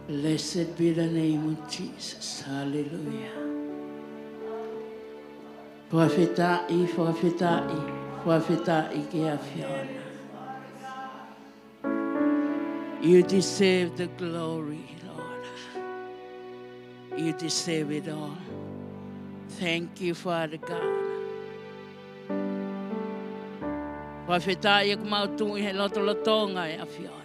Blessed be the name of Jesus. Hallelujah. Profetai, profetai, profetai ke afiona. You deserve the glory, Lord. You deserve it all. Thank you, Father God. Profetai ku mautu he lotolotonga e afiona.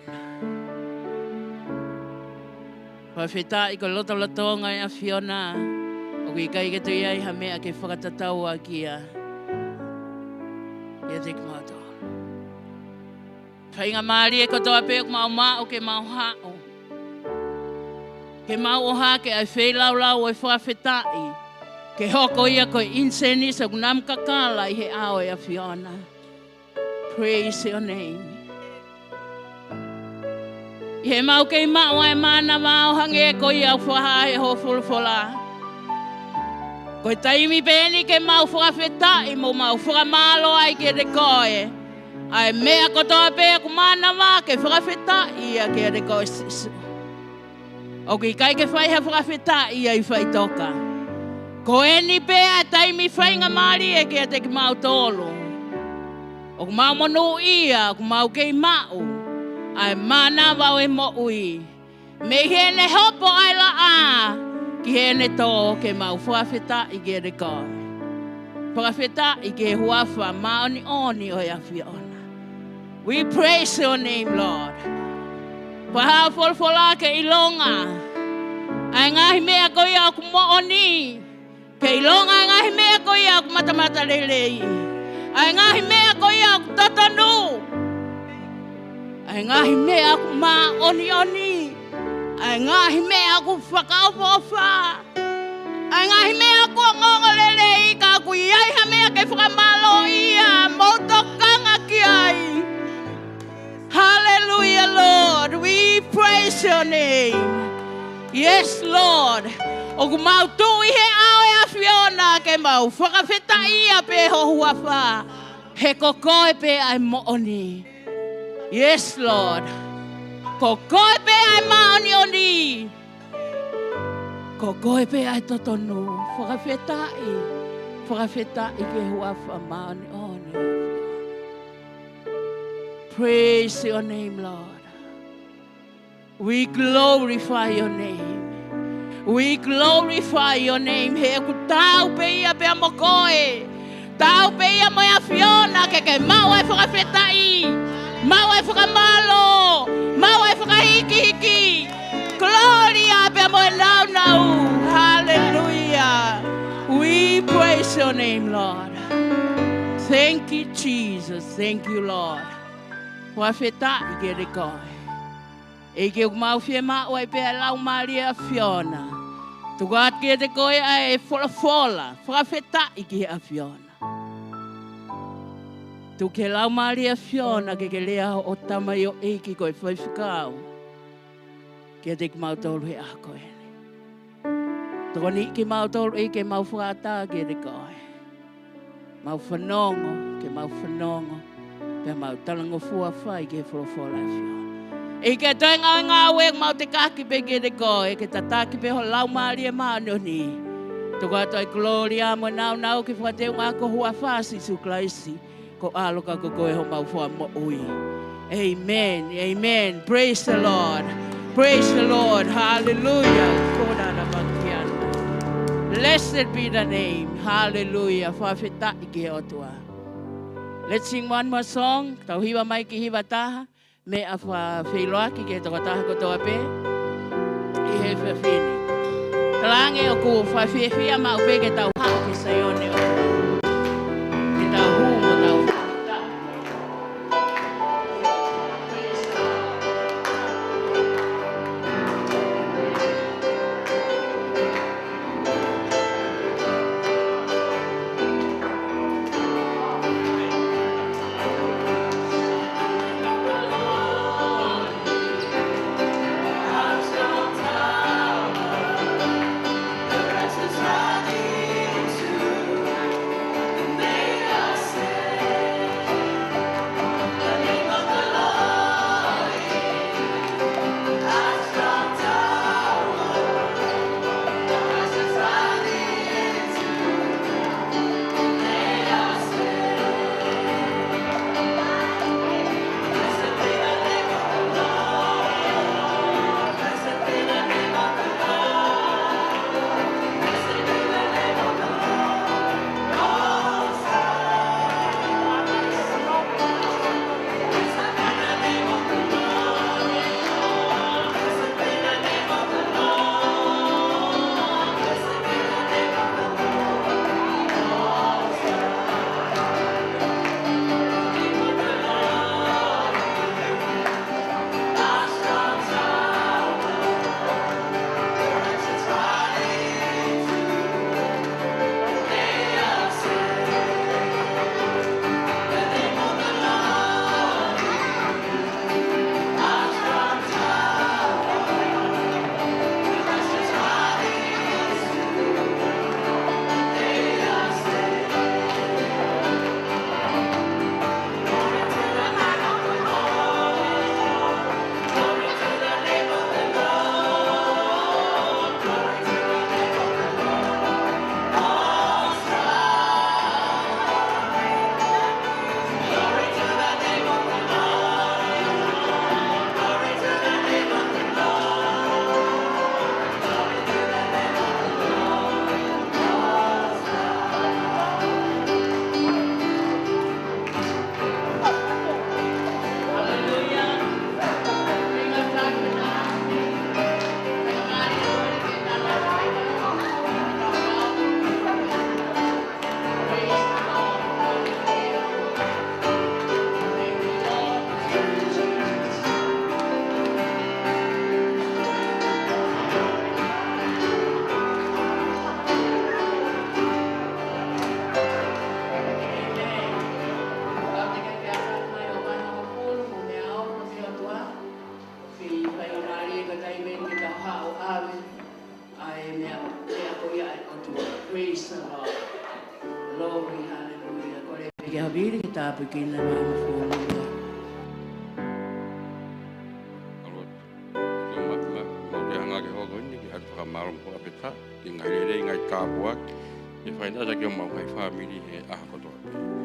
Whawhetai ko loto-lotonga e a Fiona. O ki kai ke tui ai ha mea ke whakatatau a kia. Ia te kumato. Whainga maari e kotoa pe o mau ke mau hao. Ke mau o ha ke ai wheilau e whawhetai. Ke hoko ia ko inseni sa kunam kakala i he ao e a Fiona. Praise your name. He mau kei mau e mana mau hange ko i au whaha e ho fulfola. Ko taimi pēni ke mau whawhetai mo mau whamalo ai ke re koe. Ai mea kotoa pē ku mana wā ke whawhetai ia ke re koe sisu. O ki kai ke whaiha whawhetai ia i whaitoka. Ko eni pē a taimi whainga maari e ke te ki mau tolo. O ku mau monu ia, ku mau kei mau. Ai mana wau e mo ui. Me hene hopo ai la a. Ki hene tō ke mau whawheta i ke rekoe. Whawheta i ke huawha maoni oni o ia Fiona. We praise your name, Lord. Paha folfola ke ilonga. Ai ngahi mea ko ia ku mo oni. Ke ilonga ai ngahi mea ko ia ku matamata lelei. Ai ngahi mea ko ia ku tatanu. Ai ngahi mea aku ma oni. Ai ngahi mea aku whakaopofa. Ai ngahi mea aku ngongolele i ka aku iai ha mea ke whakamalo ia. Mautokanga ki ai. Hallelujah, Lord. We praise your name. Yes, Lord. O ku mau tui he ao e a Fiona ke mau whakawheta ia pe ho huawha. He kokoe pe ai mooni. Yes, Lord. Ko koe pe ai maoni oni. Ko koe pe ai totonu. Whakawhetai. Whakawhetai ke huawha maoni oni. Praise your name, Lord. We glorify your name. We glorify your name. He ku tau pe ia pe amokoe. Tau pe ia mo ia Fiona ke mau ai whakawhetai. Mau e whakamalo, mau e whakahiki-hiki. Gloria pe mo nau. Hallelujah. We praise your name, Lord. Thank you, Jesus. Thank you, Lord. Whawheta i ke rekoe. E ke mau fie mau ai pe lau Maria Fiona. Tukat ke te koe ai fola. Whawheta i ke a Fiona. Tu ke lau Maria Fiona ke lea o tamai o eiki koe whaiwhikau. Ke te ki mau tolu he a koe. Toko ni ki mau tolu e ke mau whakata ke te koe. Mau whanongo, ke mau whanongo. Pe mau talango fua whai ke wholofola Fiona. E ke toi ngā wek mau te kaki pe ke te koe. Ke tataki pe ho lau Maria mano ni. Toko atoi gloria mo nau ke whateu ngā ko hua whasi su klaisi. Ko aloka ko koe ho mau fua mo ui. Amen. Amen. Praise the Lord. Praise the Lord. Hallelujah. Blessed be the name. Hallelujah. Whawheta i ke otua. Let's sing one more song. Tau hiwa mai ki hiwa taha. Me a whailoaki ke toka taha kotoa pe. I he whawhini. Talange o ku whawhiawhia mau pe ke tau hao ki sayone o. Ke tau humo tau whawheta. ke haviri ki tāpu ki na mafuamuia. Ngā ke hoko ni ki hatu whakamarom ko apeta, ki ngai rei ngai kāpuak, e whai nasa ki o mau ngai whamiri he aha kotoa.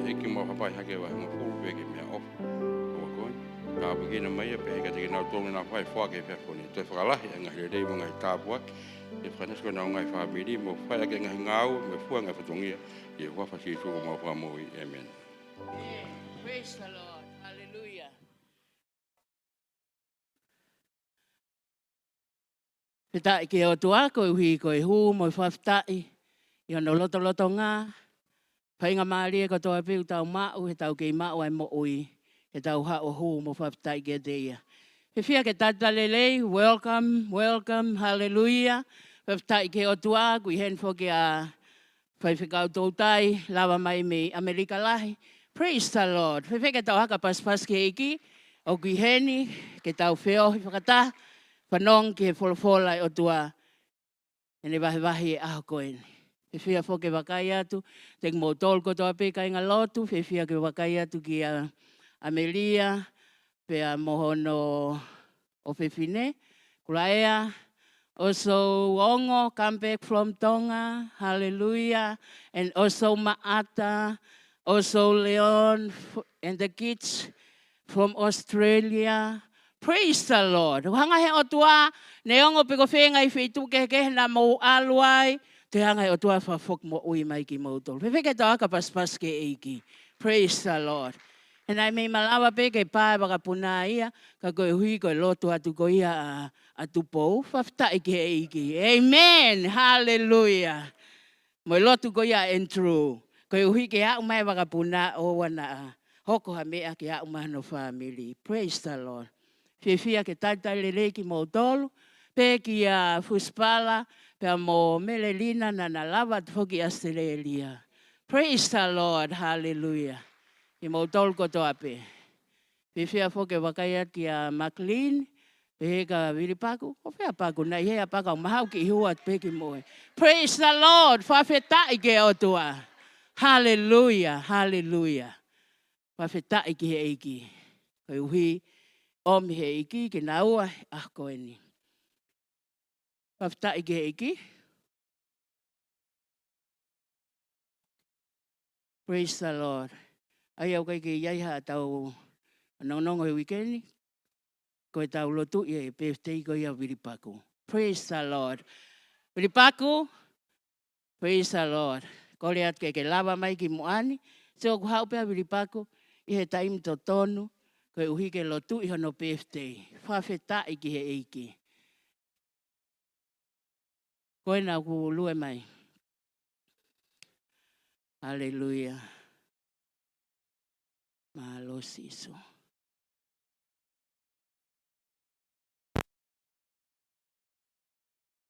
E ki mau hapai hake wa ngā pūru peke mea ofu, o koin. Kāpu ki na mai a pehe ka te ki nau tōngu nā whai whake e whiakone. Toi whakalahi a ngai rei mo ngai kāpuak, e whai nasa ko nau ngai whamiri, mo whai ake ngai ngāu, me fua ngai whatongia, e whawhasi tu o mau whamoi. Amen. Praise the Lord. Hallelujah. Petai ke o tua ko hui ko hu mo whaftai. I ono loto ngā. Whainga maari e ko toa piu tau mau, he tau kei mau ai mo ui. He tau hao hu mo whaftai ke teia. He whia ke tata lelei, welcome, welcome, hallelujah. Whaftai ke o tua, kui hen whoke a whaiwhikau tautai, lawa mai me Amerika lahi. Praise the Lord. Whewheke tau haka paspas ke iki, o kui heni, ke tau whio hi whakata, whanong ke wholawhola o tua, e ne wahi e aho koeni. Whia whoke wakai atu, te mo tol ko toa pe kai ngā lotu, whia ke wakai atu ki a Amelia, pe a mohono o whiwhine, kuraea, also Ongo, come back from Tonga, hallelujah, and also Maata, also Leon and the kids from Australia. Praise the Lord. Hanga he o tua, ne ongo piko whenga I whitu ke na mo aluai, te hanga he o tua whawhok mo ui mai ki mautol. Whewheke tau aka paspas ke eiki. Praise the Lord. And I may malawa pe ke pae waka puna ia, ka koe hui koe lotu atu ko ia a tupou, whaftai ke eiki. Amen. Hallelujah. Mo lotu ko ia and true. Koe hui ke hau mai waka puna o wana hoko ha mea ke hau mahano family. Praise the Lord. Whiwhia ke taitai lele ki mo tolu, pe ki a fuspala, pe a mo melelina na na lava tfoki Australia. Praise the Lord. Hallelujah. Ki mo tolu ko toa pe. Whiwhia foke wakaya ki a McLean, pe he ka viripaku, o whea paku nei hea pakau mahau ki hua pe ki moe. Praise the Lord. Whawhetai ke o tua. Hallelujah. Hallelujah. Whawhetai ki he eiki. Koe uhi. Omi he iki ki na ua a koe ni. Whaftai ki he iki. Praise the Lord. Ai au kai ki iai ha tau nongongo he wikeni. Koe tau lotu i e peftei koe ia viripaku. Praise the Lord. Viripaku. Praise the Lord. Kore at ke lava mai ki moani. So ku hau pia viripaku. I he taim to tonu. Koe uhi ke lotu i hono peftei. Whawhetai ki he eiki. Koe na ku lue mai. Hallelujah. Malo siso.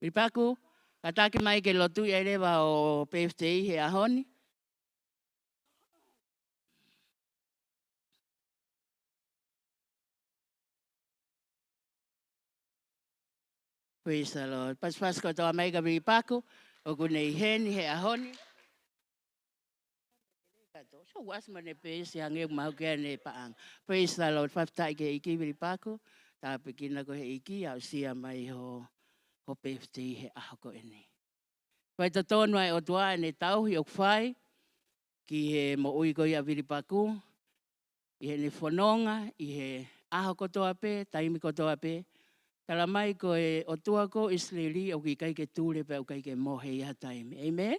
Ripaku, kataki mai ke lotu i rewa o PFTI he ahoni. Praise the Lord. Pas ko toa mai ka ripaku, o kune i heni he ahoni. So was mane pesi hange mau ke ne paang. Praise the Lord. Whaftai ke iki ripaku, ta pekina ko he iki au sia mai ho PFTI he ahoko ene. Pai to tonu ai o tua ne tau hi o kwhai, ki he mo ui ko ia viripaku, i he ne whanonga, i he aho kotoa pe, taimi kotoa pe. Tala mai ko e o tua ko Israeli o ki kai ke tūre pe o kai ke mohe ia taimi. Amen?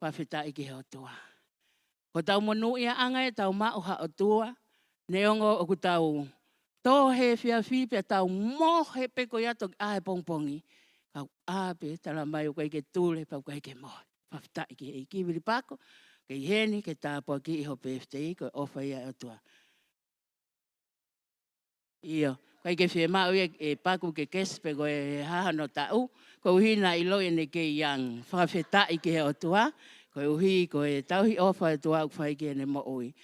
Whawhetai ki he o tua. Ko tau monu ia anga e tau mauha o tua, neongo o ku tau tohe fia fi pe tau mohe pe ko iato ahe pongpongi. Kau ape tala mai o kai ke tūre pe o kai ke mohe. Whawhetai ki he ki viripako, ke heni ke tāpua ki iho PFTI ko ofa ia o tua. Iyo, kai ke whie mau e paku ke kespe ko e hahano tau, ko uhina i loi ne ke iang whawhetai ke he o tua, ko uhi ko e tauhi ofa e tua uwhai ke ne mo ui.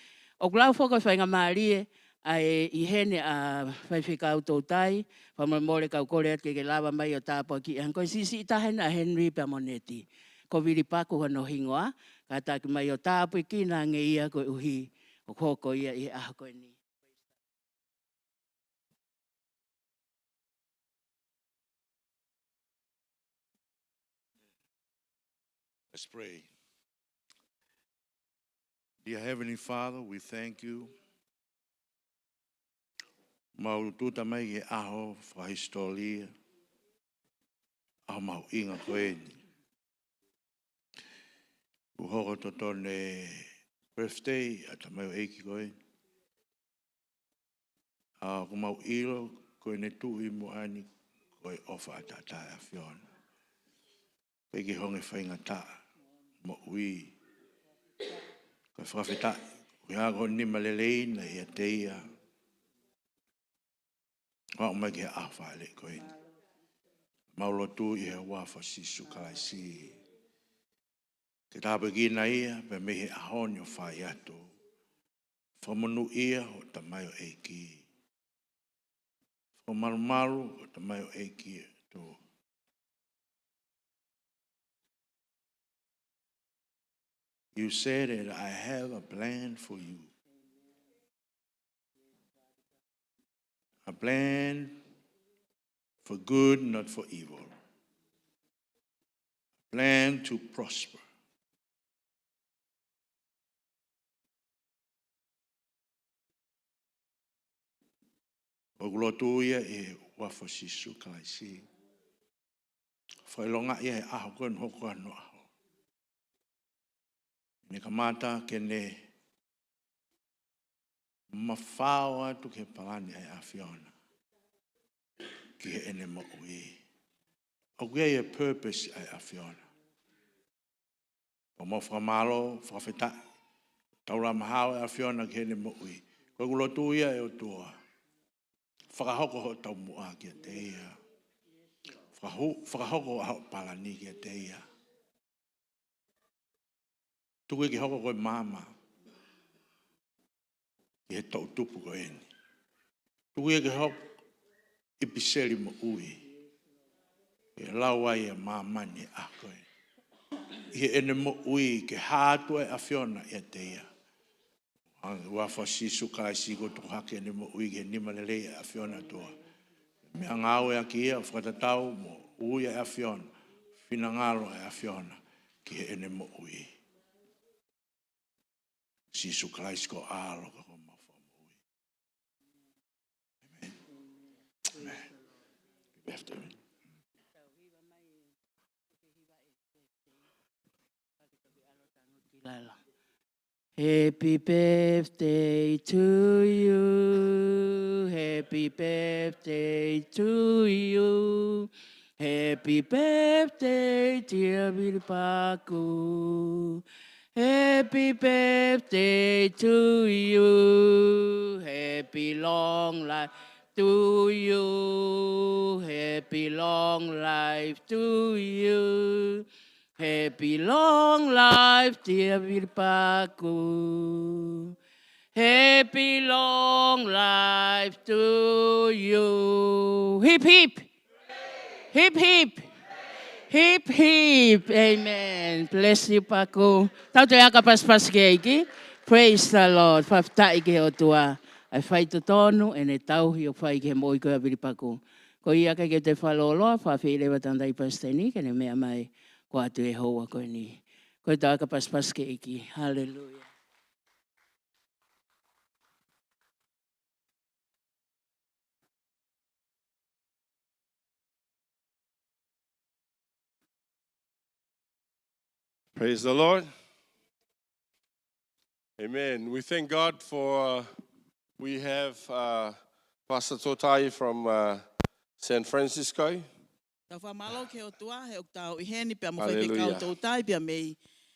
O klau whoko whainga maarie, ai i hene a whaiwhikau tautai, whamamore kau kore at ke lava mai o tāpua ki iang, ko sisi i tahena Henry Pamoneti, ko viri paku hono hingoa, Kataki mai o tāpui kina nge ia koe uhi. O koko ia i aha koe ni. Let's pray. Dear Heavenly Father, we thank you. Maututa mai e aho whahistoria. Aho mau inga koeni. Uhoko totone birthday at mai eiki koeni. Ko mau ilo koe ne tui mo ani koe ofa atata a whiona. Peki honge whainga ta mo ui. Koe whawhita. Koe hago ni malelei na ia teia. Wao mai ke awha le koeni. Maulo tu i he wafa sisu kalaisi. Ke tāpe gina ia, pe mehe ahoni o whai ato. Whamanu ia o tamai o eiki. Whamarumaru o tamai o eiki to. You said that I have a plan for you. A plan for good, not for evil. A plan to prosper. O glotu ia e wafo sisu kalaisi. Whailonga ia e aho koen hoko ano aho. Ne kamata ke ne mawhao atu ke palani ai awhiona. Ki he ene mo ui. O kia e purpose ai awhiona. O mo whamalo, whawhita. Taura mahao e awhiona ki ene mo ui. Koe kulotu ia e o tua. Whakahoko ho tau mua ki a te ia. Whakahoko ho palani ki a te ia. Tuku ki hoko koe mama. Ki he tau tupu ko eni. Tuku ki hoko ipiseri mo ui. Ki lawa ia mamani a koe. Ki ene mo ui ke hātua e awhiona i a te ia. Wafa sisu kai sigo to hake ene mo ui ke nima lelei e awhiona toa. Mea ngāo e aki ia, whakatatau mo ui e awhiona. Whina ngālo e awhiona ki he ene mo ui. Sisu Christ ko alo ka ko mawha mo ui. Amen. Amen. After me. Happy birthday to you. Happy birthday to you. Happy birthday, dear Bilpaku. Happy birthday to you. Happy long life to you. Happy long life to you. Happy long life, dear Virpaku. Happy long life to you. Hip, hip. Hip, hip. Hip, hip. Amen. Bless you, Paku. Tau te aka pas ke iki. Praise the Lord. Whaftai ke o tua. Ai whai to tonu e ne tau hi o whai ke moi koe a Virpaku. Ko ia ke te whaloloa, whawhirewa tandai pasteni, ke ne mea mai. Ko atu e hoa koe ni. Koe tā ka paspas ke iki. Hallelujah. Praise the Lord. Amen. We thank God for, we have Pastor Totai from San Francisco. Hallelujah.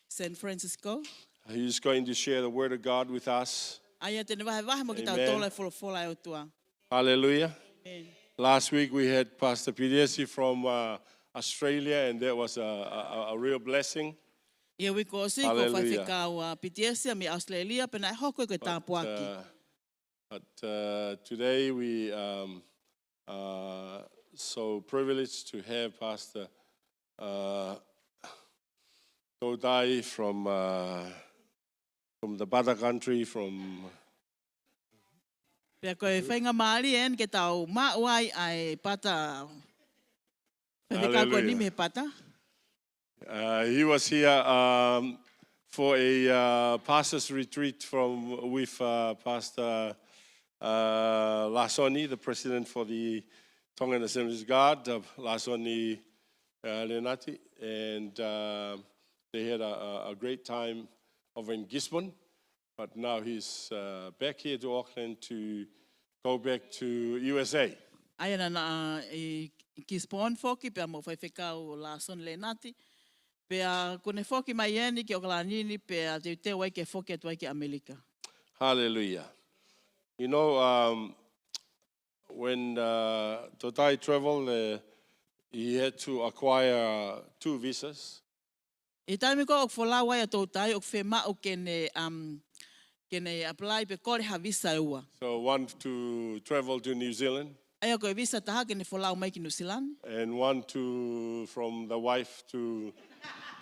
San Francisco. He's going to share the word of God with us. Amen. Hallelujah. Amen. Last week we had Pastor Pidesi from Australia, and that was a real blessing. Hallelujah. But today we so privileged to have Pastor Tautai from the Bata country, from Pea koe whainga maari en ke tau mauai ai pata. Wheweka koe ni me pata. He was here for a pastor's retreat with Pastor Lasoni, the president for the Tongan Assemblies of God, Lasoni Lenati, and they had a great time over in Gisborne, but now he's back here to Auckland to go back to USA. Aia na Gisborne foki pea mo wheweka o Lason Lenati. Pea kone foki mai eni ki o kalanini pea te wai ke foki atu wai ke Amerika. Hallelujah. You know, when Totai traveled, he had to acquire 2 visas. E taimi ko o whola wai a tautai o whema o kene apply pe kore ha visa ua. So one to travel to New Zealand. Aia koe visa taha kene whola o mai ki New Zealand. And one from the wife to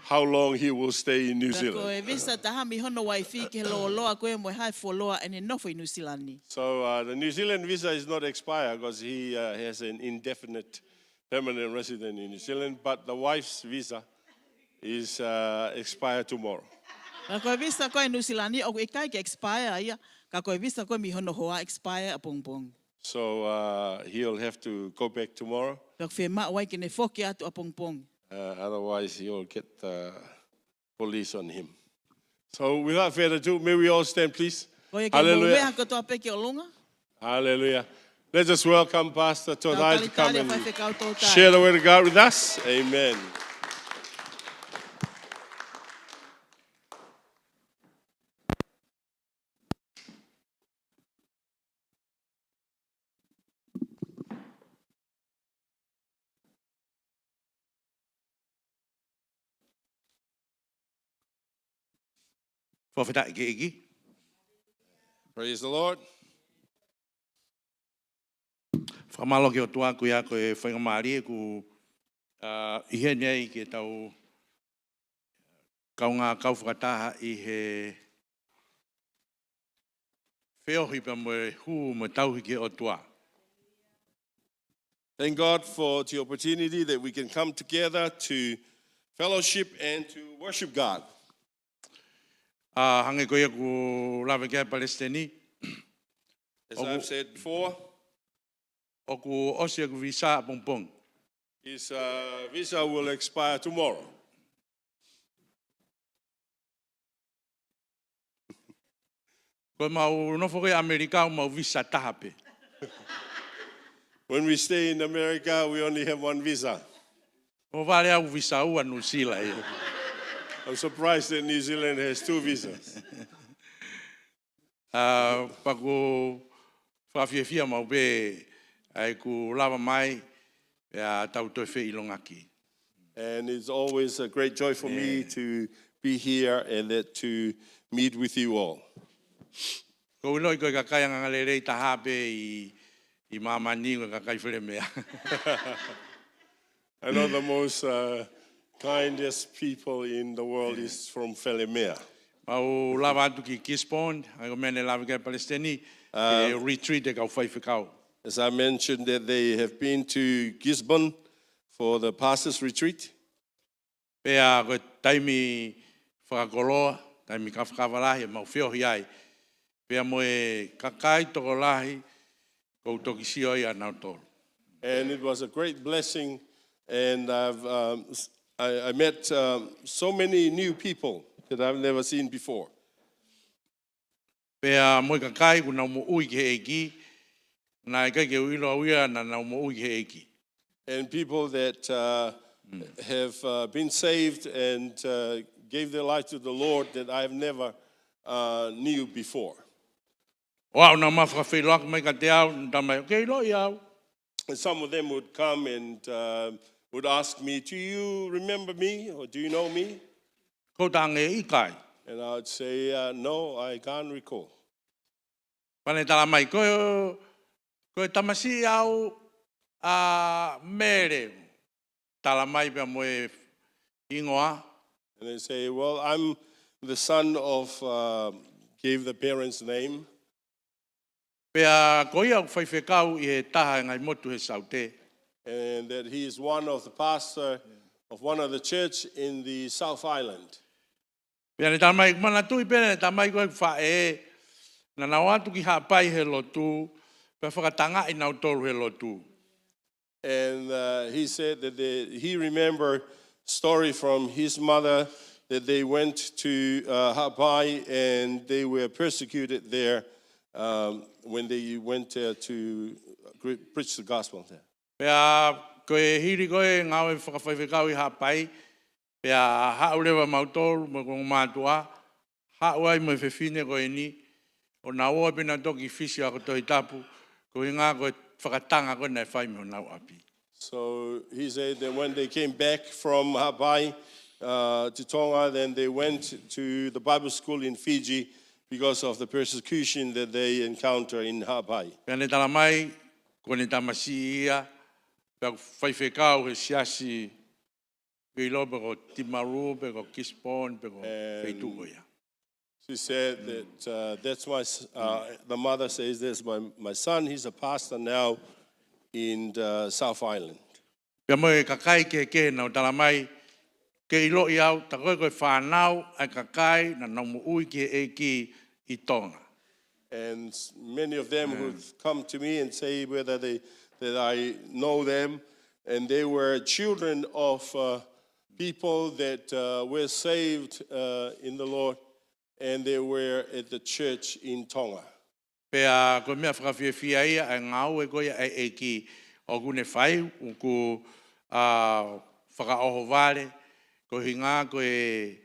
how long he will stay in New Zealand. Koe visa taha mi hono waifi ke lo loa koe mo hai wholoa ene nofo i New Zealand ni. So the New Zealand visa is not expired because he has an indefinite permanent resident in New Zealand, but the wife's visa is expired tomorrow. Ka koe visa koe New Zealand ni o e kai ke expire ia. Ka koe visa koe mi hono hoa expire a pongpong. So he'll have to go back tomorrow. Ka whema wai kene foki atu a pongpong. Otherwise, he'll get the police on him. So without further ado, may we all stand, please? Hallelujah. Hallelujah. Let's just welcome Pastor Totai to come and share the word of God with us. Amen. Praise the Lord. Whamalo ki o tua ku ia koe whainga maari ku ihe nei ke tau kaunga kau whakataha I he whiohi pa moe hu mo tauhi ke o tua. Thank God for the opportunity that we can come together to fellowship and to worship God. Hange koe ku lawe kia Palestini. As I've said before, o ku osia ku visa pongpong. His visa will expire tomorrow. Koe mau nofo koe Amerika mau visa tahape. When we stay in America, we only have 1 visa. O vale au visa ua New Zealand. I'm surprised that New Zealand has 2 visas. Paku whawhiawhia mau be ai ku lava mai tau toi whi ilongaki. And it's always a great joy for me to be here and to meet with you all. Ko iloi koe kakai ngangale rei tahape I mamani koe kakai where mea. I know the most kindest people in the world is from Felemea. Mau lava atu ki Gisborne, ai ko mene lava kai Palestini, retreat e kau whai whikau. As I mentioned that they have been to Gisborne for the pastor's retreat. Pea koe taimi whakakoloa, taimi ka whakawalahi, mau whiohi ai. Pea moe kakai toko lahi, kou toki sioi anau tolu. And it was a great blessing, and I met so many new people that I've never seen before. Pea moe kakai ku nau mo ui ke eki, na kai ke uilo auia na nau mo ui ke eki. And people that have been saved and gave their life to the Lord that I've never knew before. Wow, na mawhaka whailoak mai ka te au, tamai, okay, lo iau. And some of them would come and would ask me, do you remember me or do you know me? Ko tange I kai. And I would say, no, I can't recall. Pane tala mai, koe tamasi au mere. Tala mai pia moe ingoa, And they say, well, I'm the son of, gave the parents' name. Pea koia o whaiwhekau I he taha ngai motu he saute. And that he is one of the pastor of one of the church in the South Island. Pea ne tamai mana tui pene ne tamai koe whae na nawatu ki hapai he lotu pea whakatanga I nau tolu he lotu. And he said that he remembered story from his mother that they went to Hawaii and they were persecuted there when they went to preach the gospel there. Pea koe hiri koe ngau e whakawhaiwhekau I hapai pea haurewa mautolu mo kong mātua hauai mo whewhine koe ni o na oa pina toki fisi ako toi tapu koe ngā koe whakatanga koe nei whai me o nau api. So he said that when they came back from Hawaii to Tonga, then they went to the Bible school in Fiji because of the persecution that they encounter in Hawaii. Pea ne tala mai koe ne tamasi ia pea whaiwhekau he siasi pei lo pe ko Timaru, pe ko Kispon, pe ko Wheituko ia. She said that that's why the mother says this, my son, he's a pastor now in the South Island. Pea mo e kakai ke nau tala mai ke ilo I au ta koe koe whanau ai kakai na naumu ui ke e ki I Tonga. And many of them would come to me and say whether that I know them, and they were children of people that were saved in the Lord, and they were at the church in Tonga. Pea koe mea whakawhiawhia ia ai ngau e koe ai ki o kune whai ku whakaoho vale ko hinga koe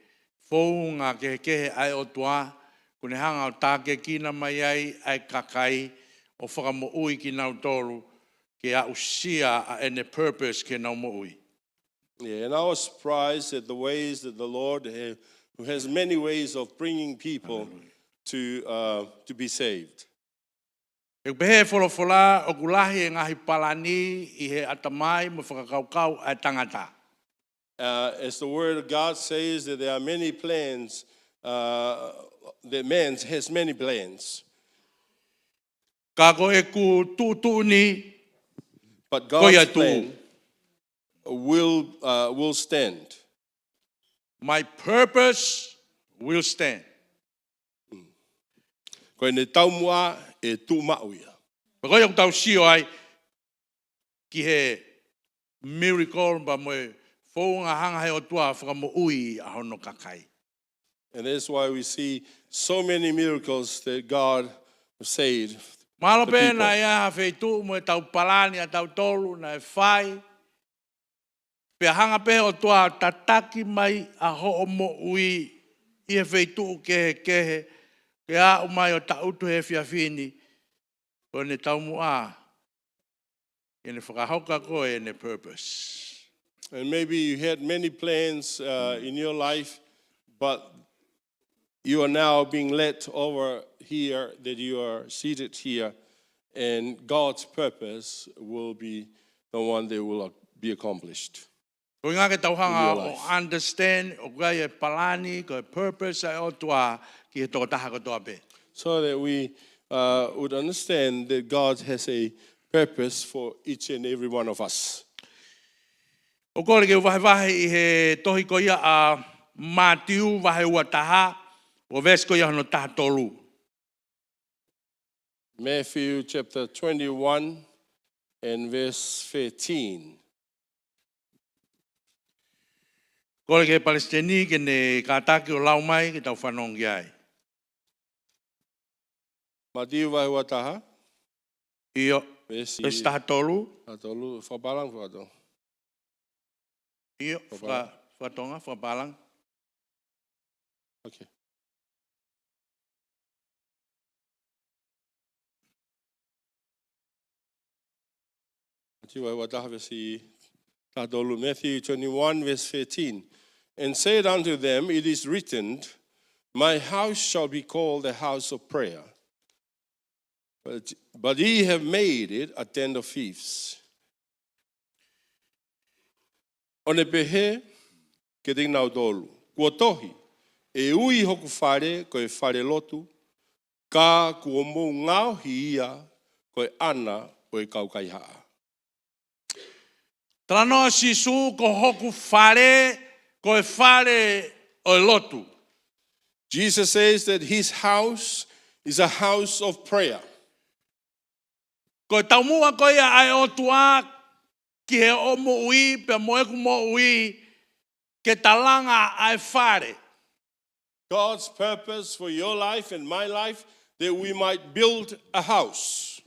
fou ngā kehe ai o tua kune hanga o tāke kina mai ai kakai o whakamo ui ki nau tolu ke a usia a ene purpose ke nau mo ui. Yeah, and I was surprised at the ways that the Lord who has many ways of bringing people to be saved. E pehe wholofola o kulahi e ngahi palani I he atamai mo whakakaukau ai tangata. As the word of God says that there are many plans, that man has many plans. Ka koe ku tuutuni But koia God's tu. plan will stand. My purpose will stand. Koe ne taumua e tu mauia. Pa koe o tau sio ai ki he miracle ba moe fōunga hanga he o tua whakamo ui a hono kakai. And that's why we see so many miracles that God saved. Malo the pēna people. ia wheitu mo e tau palani a tau tolu na e whai. Pea hanga pehe o tua tataki mai a ho o mo ui I he wheitu kehe. Ke a umai o tautu he whiawhini. Ko ne tau mua. E ne whakahoka koe e ne purpose. And maybe you had many plans in your life, but you are now being led over here, that you are seated here, and God's purpose will be the one that will be accomplished. Ko ngā ke tauhanga In your o life. understand o kai e palani, ko e purpose ai o tua ki he tō taha ko toa pe. So that we would understand that God has a purpose for each and every one of us. O kore ke wahe I he tohi ko ia a Matiu wahe ua taha, o ves ko ia hono taha tolu. Matthew chapter 21 and verse 13. Kore ke Palestini ke ne kātaki o lau mai ke tau whanongi ai. Matiu vai wataha. Io, Vesi ves taha tolu. atolu whabalang whato. Io, whatonga, whabalang. Okay. Matiu vai wataha vesi tatolu. Matthew 21 verse 13. And said unto them, it is written, my house shall be called a house of prayer. But ye have made it a den of thieves. One pehe ke ting nau tolu. kua tohi. E ui hoku whare koe whare lotu, ka kua mou ngāo hi ia koe ana o e kaukai haa. Tranoa sisu ko hoku whare, ko e whare o lotu. Jesus says that his house is a house of prayer. Ko e taumua ko ia ai o tua ki he o mo ui, pe moeku mo ui, ke talanga ai whare. God's purpose for your life and my life, that we might build a house.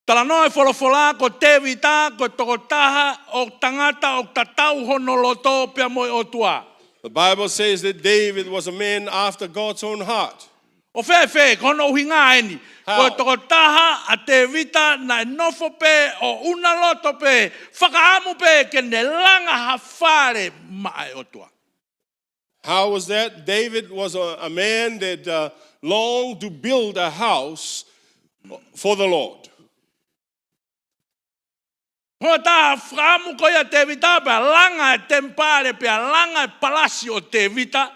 Talanoa e wholofola ko te vita, ko tokotaha o tangata o tatau honoloto pe moe o tua. The Bible says that David was a man after God's own heart. O whewhe, kono uhinga eni. How? Ko tokotaha a te vita na e nofo pe o una loto pe, whakaamu pe ke ne langa ha whare mai o tua. How was that? David was a man that longed to build a house for the Lord. Ho ta whaamu ko ia te vita pe langa e tempare pe langa e palasi o te vita.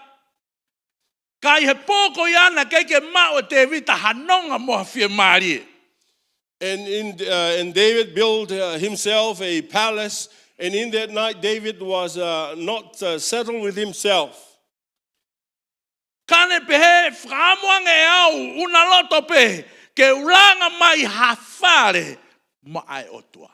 Kai he pōko iana kei ke mao te vita hanonga mo hawhia maari. And David built himself a palace, and in that night David was not settled with himself. Kane pe he whaamuanga e au una loto pe ke ulanga mai hawhare mai o tua.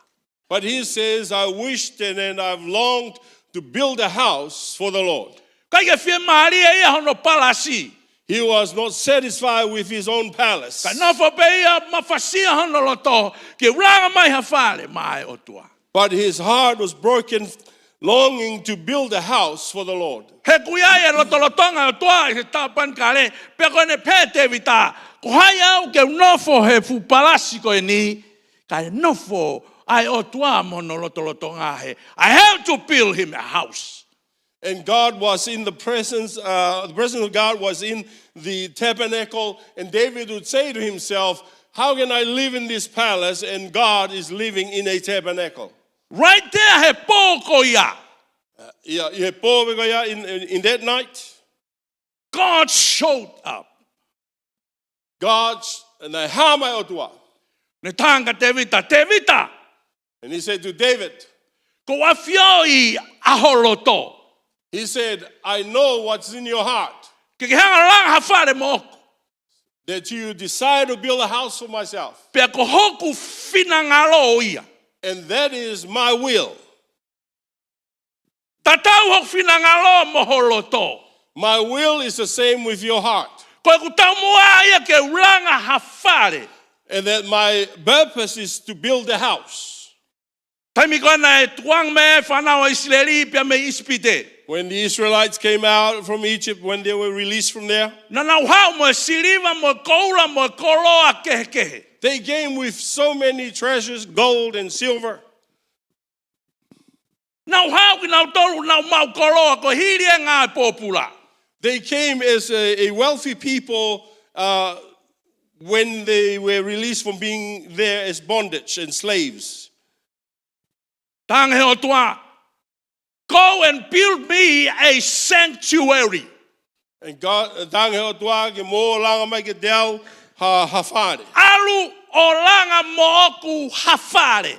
But he says, I wished and I've longed to build a house for the Lord. Kai ke whia maari e ia hono palasi. He was not satisfied with his own palace. Ka nofo pe ia mawhasia hono loto ke ulanga mai hawhare mai o tua. But his heart was broken, longing to build a house for the Lord. He kuia e lotolotonga o tua e se tapan kare pe kone pe te vita. Ko hai au ke nofo he fu palasi ko e ni. Ka e nofo ai o tua mono lotolotonga he. I have to build him a house. And God was in the presence of God was in the tabernacle, and David would say to himself, how can I live in this palace and God is living in a tabernacle? Right there he pōko ia. In that night, God showed up. And I hamai otua. Ne tanga te vita. And he said to David, Ko afioi aholoto. he said, I know what's in your heart, Ke hanga langa hawhare mo. that you desire to build a house for myself. Pea ko hoku whinangalo ia. And that is my will. Tatau hoku whinangalo mo holoto. My will is the same with your heart. Ko ku tau mua ia ke ulanga hawhare. And that my purpose is to build a house. Taimi kona e tuang me whanau Israeli pia me ispite. When the Israelites came out from Egypt, when they were released from there, Na nau hau mo siriva mo koura mo koloa kehe. they came with so many treasures, gold and silver. Nau hau ki nau toru nau mau koloa ko hiri e ngā popula. They came as a wealthy people when they were released from being there as bondage and slaves. Tange o tua. Go and build me a sanctuary. And God, tange o tua ke mō langa mai ke te au ha whare. Alu o langa mo oku hawhare.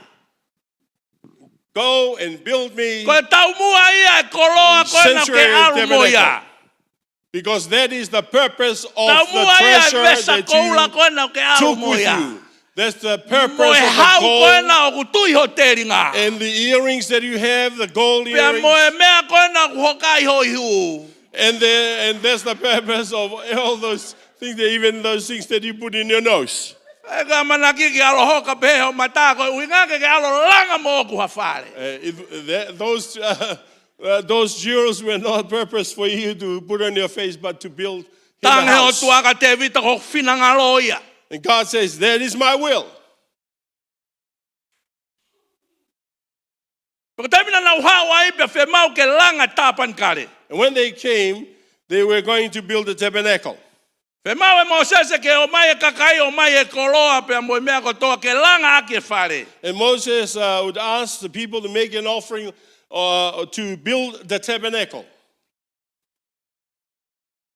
Go and build me, Ko e tau mua ia e koloa ko e na ke Sanctuary alu mo ia. tabernacle. Because that is the purpose of Tau the mua ia e treasure vesa that koula you ko e na ke alu took mo with ia. you. That's the purpose Mo of e the hau ko e gold na o kutui ho te ringa. and the earrings that you have, the gold Pea earrings. mo e mea ko e na hokai hoi hu. And that's the purpose of all those things, even those things that you put in your nose. E ka manaki ki alo hoka pe ho mata ko uinga ke alo langa mo oku hawhare. Those jewels were not purpose for you to put on your face, but to build him a Tange o house. tuaka te vita ko whinangalo ia. And God says, that is my will. Ko tamina na uhawa ipe fe mau ke langa tapan kare. And when they came, they were going to build a tabernacle. Pe mau e Mosese ke o mai e kakai o mai e koloa pe mo mea ko toa ke langa ake whare. And Moses would ask the people to make an offering to build the tabernacle.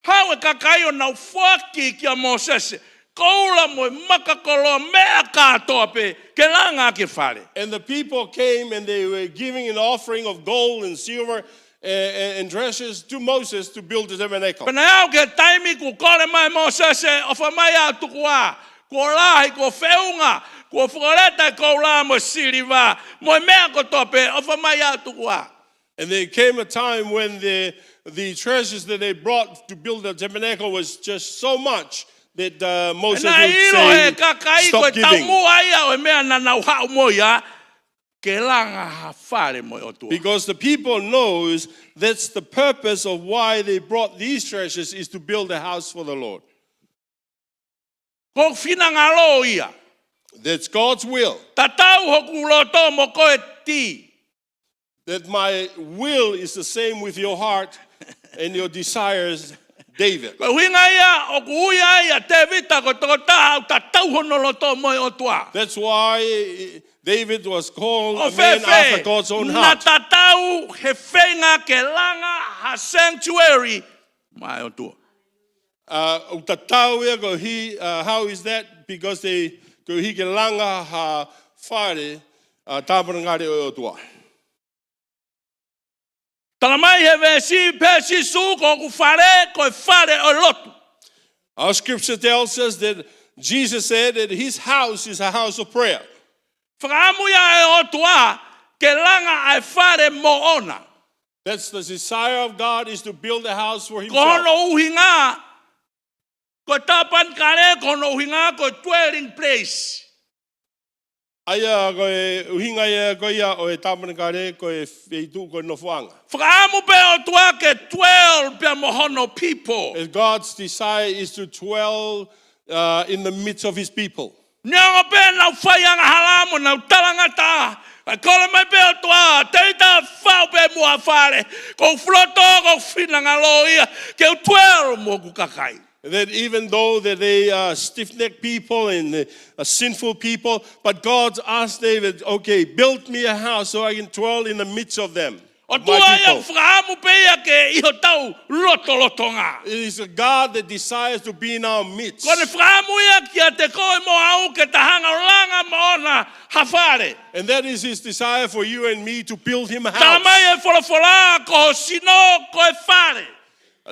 Hau e kakai o nau whaki kia Mosese. Koula mo makakolo mea katoa pe ke langa ke whare. And the people came and they were giving an offering of gold and silver and treasures to Moses to build the tabernacle. Pena au ke taimi ku kore mai Mosese o whamai au tukua. Ko lahi, ko whiunga, ko whakareta ko la mo siriwa. Mo mea ko tope o whamai au tukua. And there came a time when the treasures that they brought to build the tabernacle was just so much that Moses would say, stop giving. Because the people knows that's the purpose of why they brought these treasures is to build a house for the Lord. That's God's will. That my will is the same with your heart and your desires, David. That's why David was called a man after God's own heart. How is that? Because they go he ke langa ha whare tāparangare o otua. Our scripture tells us that Jesus said that his house is a house of prayer. That's the desire of God, is to build a house for himself. Dwelling place. Aya koe uhinga ia koe ia o e tamanakare koe feitu koe nofuanga. People. And God's desire is to dwell in the midst of his people. And that's that even though that they are stiff-necked people and sinful people, but God asked David, okay, build me a house so I can dwell in the midst of them. My people. It is a God that desires to be in our midst. And that is his desire for you and me, to build him a house.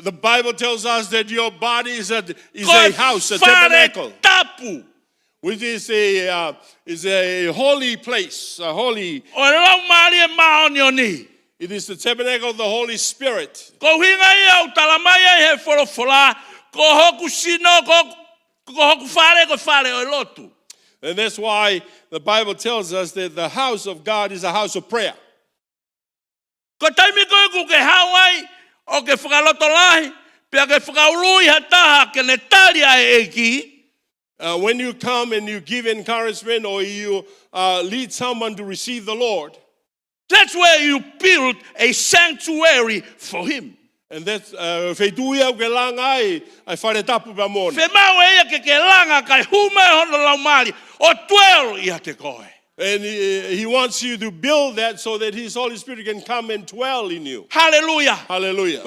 The Bible tells us that your body is a house, a tabernacle, which is a holy place, a holy. It is the tabernacle of the Holy Spirit. And that's why the Bible tells us that the house of God is a house of prayer. When you come and you give encouragement or you lead someone to receive the Lord, that's where you build a sanctuary for him. And that's feituia ke langa ai whare tapu pa mona. And he wants you to build that so that his Holy Spirit can come and dwell in you. Hallelujah. Hallelujah.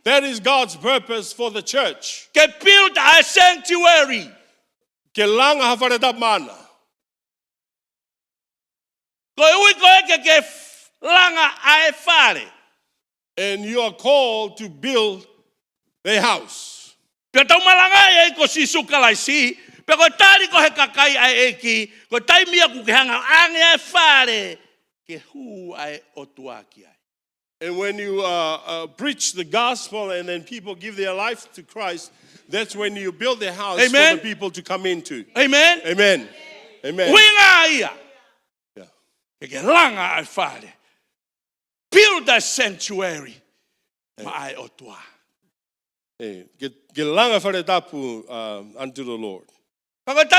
That is God's purpose for the church. Build a sanctuary. Ke langa ha whare tapu mana. And you are called to build a house. And when you preach the gospel and then people give their life to Christ, that's when you build a house for the people to come into. Amen. Amen. Amen. Build a sanctuary. Get langa whare tapu unto the Lord. But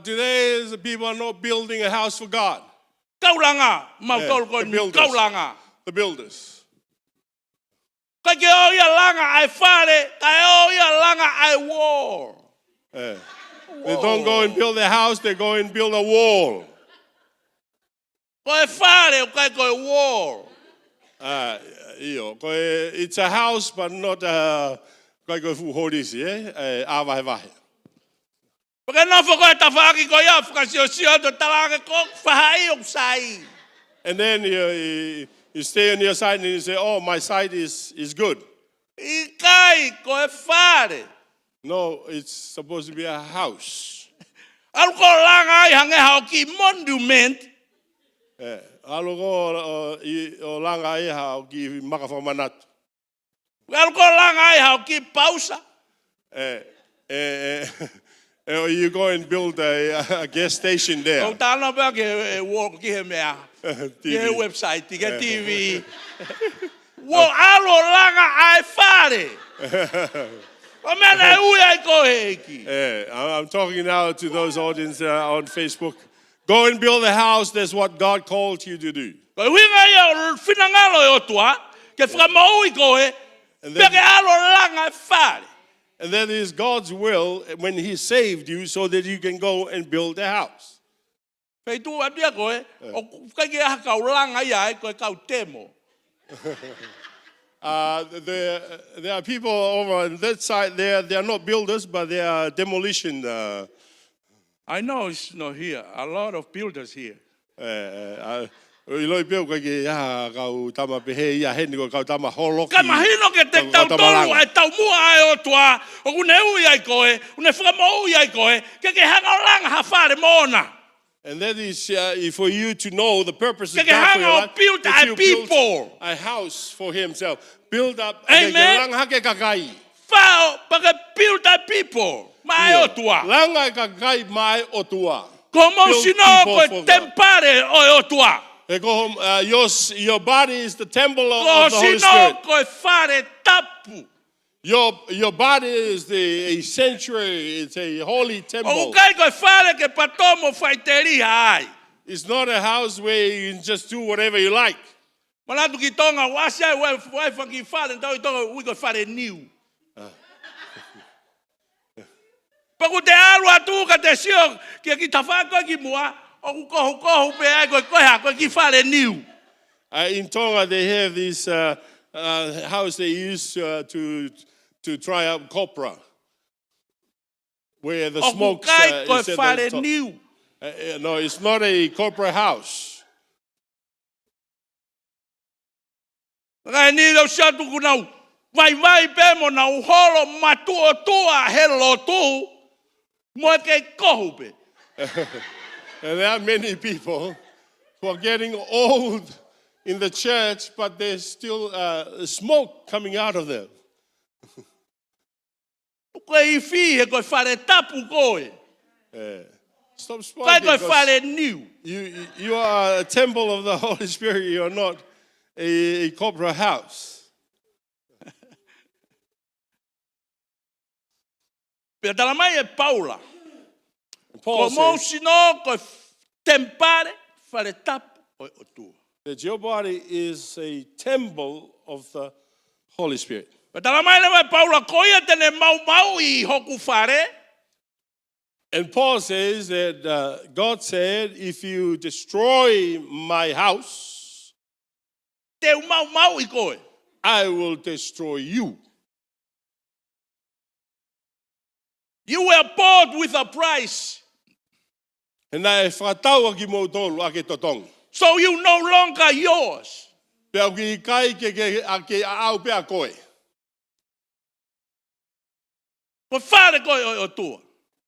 today the people are not building a house for God. The builders. They don't go and build a house, they go and build a wall. Koe whare o kai koe wall. It's a house, but not a horisi, awahe wahe. Paka nofo koe ta whaaki koe au whakasio to talanga kok whahai o sai. And then you stay on your side and you say, oh, my side is good. I kai koe whare. No, it's supposed to be a house. Alu ko langa ai hange hao ki monument. Alo ko o langa e ha ki makawhamanatu. Alu ko langa ai hao ki pausa. You go and build a gas station there. Kau tāna pēr ke walk ki he mea. Ki he website, ki he TV. Wo alo langa ai whare. O mea nei ui ai ko heiki. I'm talking now to those audience on Facebook. Go and build a house. That's what God called you to do. Ko winga ia finangalo e o tua. Ke whakamau I ko he. Pēr ke alo langa ai whare. And that is God's will when He saved you so that you can go and build a house. Pei tu atia ko he. O kai ke aha kau langa ia e ko e kau temo. There are people over on that side there. They are not builders, but they are demolition. I know it's not here. A lot of builders here. Iloi peo ke kau tama pehe ia heni ko kau tama holoki. Ka mahino ke te tau tolu ai tau mua ai o tua. O kune ui ai koe. Une whakamau ai koe. Ke hanga o langa ha whare mona. And that is for you to know the purpose of Ke God for your hanga o life. build that a you people. A house for Himself. Build up. Amen. Langa hake kakai. Whao paka build a people. Mai o tua. Langa kakai mai o tua. Ko mo Build sino people ko for God. tempare o tua. Your body is the temple Ko of the Holy sino Spirit. ko whare tapu. Your body is a sanctuary. It's a holy O temple. kai ko whare ke patomo whaiteri ai. It's not a house where you can just do whatever you like. Malatu ki tonga wasi ai wai whaki whare. Tau I tonga ui ko whare niu. Paku te alu atu ka te sio ki ta whako ki mua. O kohu pe ai koe ha koe ki whare niu. In Tonga, they have this house they use to try out copra, where the smoke kai koe is at whare the top. niu. No, it's not a copra house. Ngai ni lau siatu kunau. Vai pe mo na uholo matu o tua helo tu. Mo ke kohu pe. And there are many people who are getting old in the church, but there's still smoke coming out of them. Koe I fi he koe whare tapu koe. Stop Kai smoking. koe because whare niu. You are a temple of the Holy Spirit. You are not a corporate house. Pea talamai e Paula. Paul Ko mo says sino koe tempare whare tapu o tua. that your body is a temple of the Holy Spirit. Pea talamai lewa e Paula koia tene mau I hoku whare. And Paul says that God said, if you destroy my house, Te mau I koe. I will destroy you. You were bought with a price. And I whataua ki mo tolu ake totongi. So you no longer yours. Pea ki kai ke au pea koe. Ko whare koe o tua.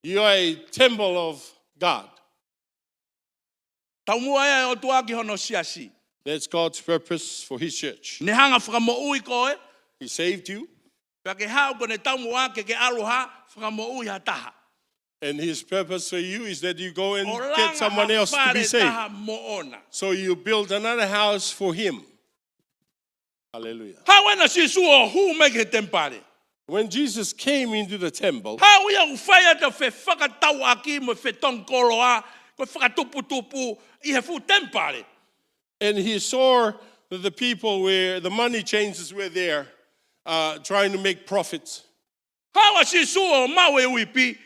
You are a temple of God. Tau mua e o tua ki hono siasi. That's God's purpose for His church. Ne hanga whakamo ui koe. He saved you, Pea ke hao ko ne tau mua ke aluha whakamo ui ha taha. and His purpose for you is that you go and O get someone else to be whare saved. taha mo ona. So you build another house for Him. Hallelujah. Hau ena si su o hu me ke tempare. When Jesus came into the temple, Hau ia uwhaia te whe whakatau aki mo whe tongkolo a. Ko whakatupu I he fu tempare. and He saw that the people where the money changers were there trying to make profits. Hau a si su o mau e uipi.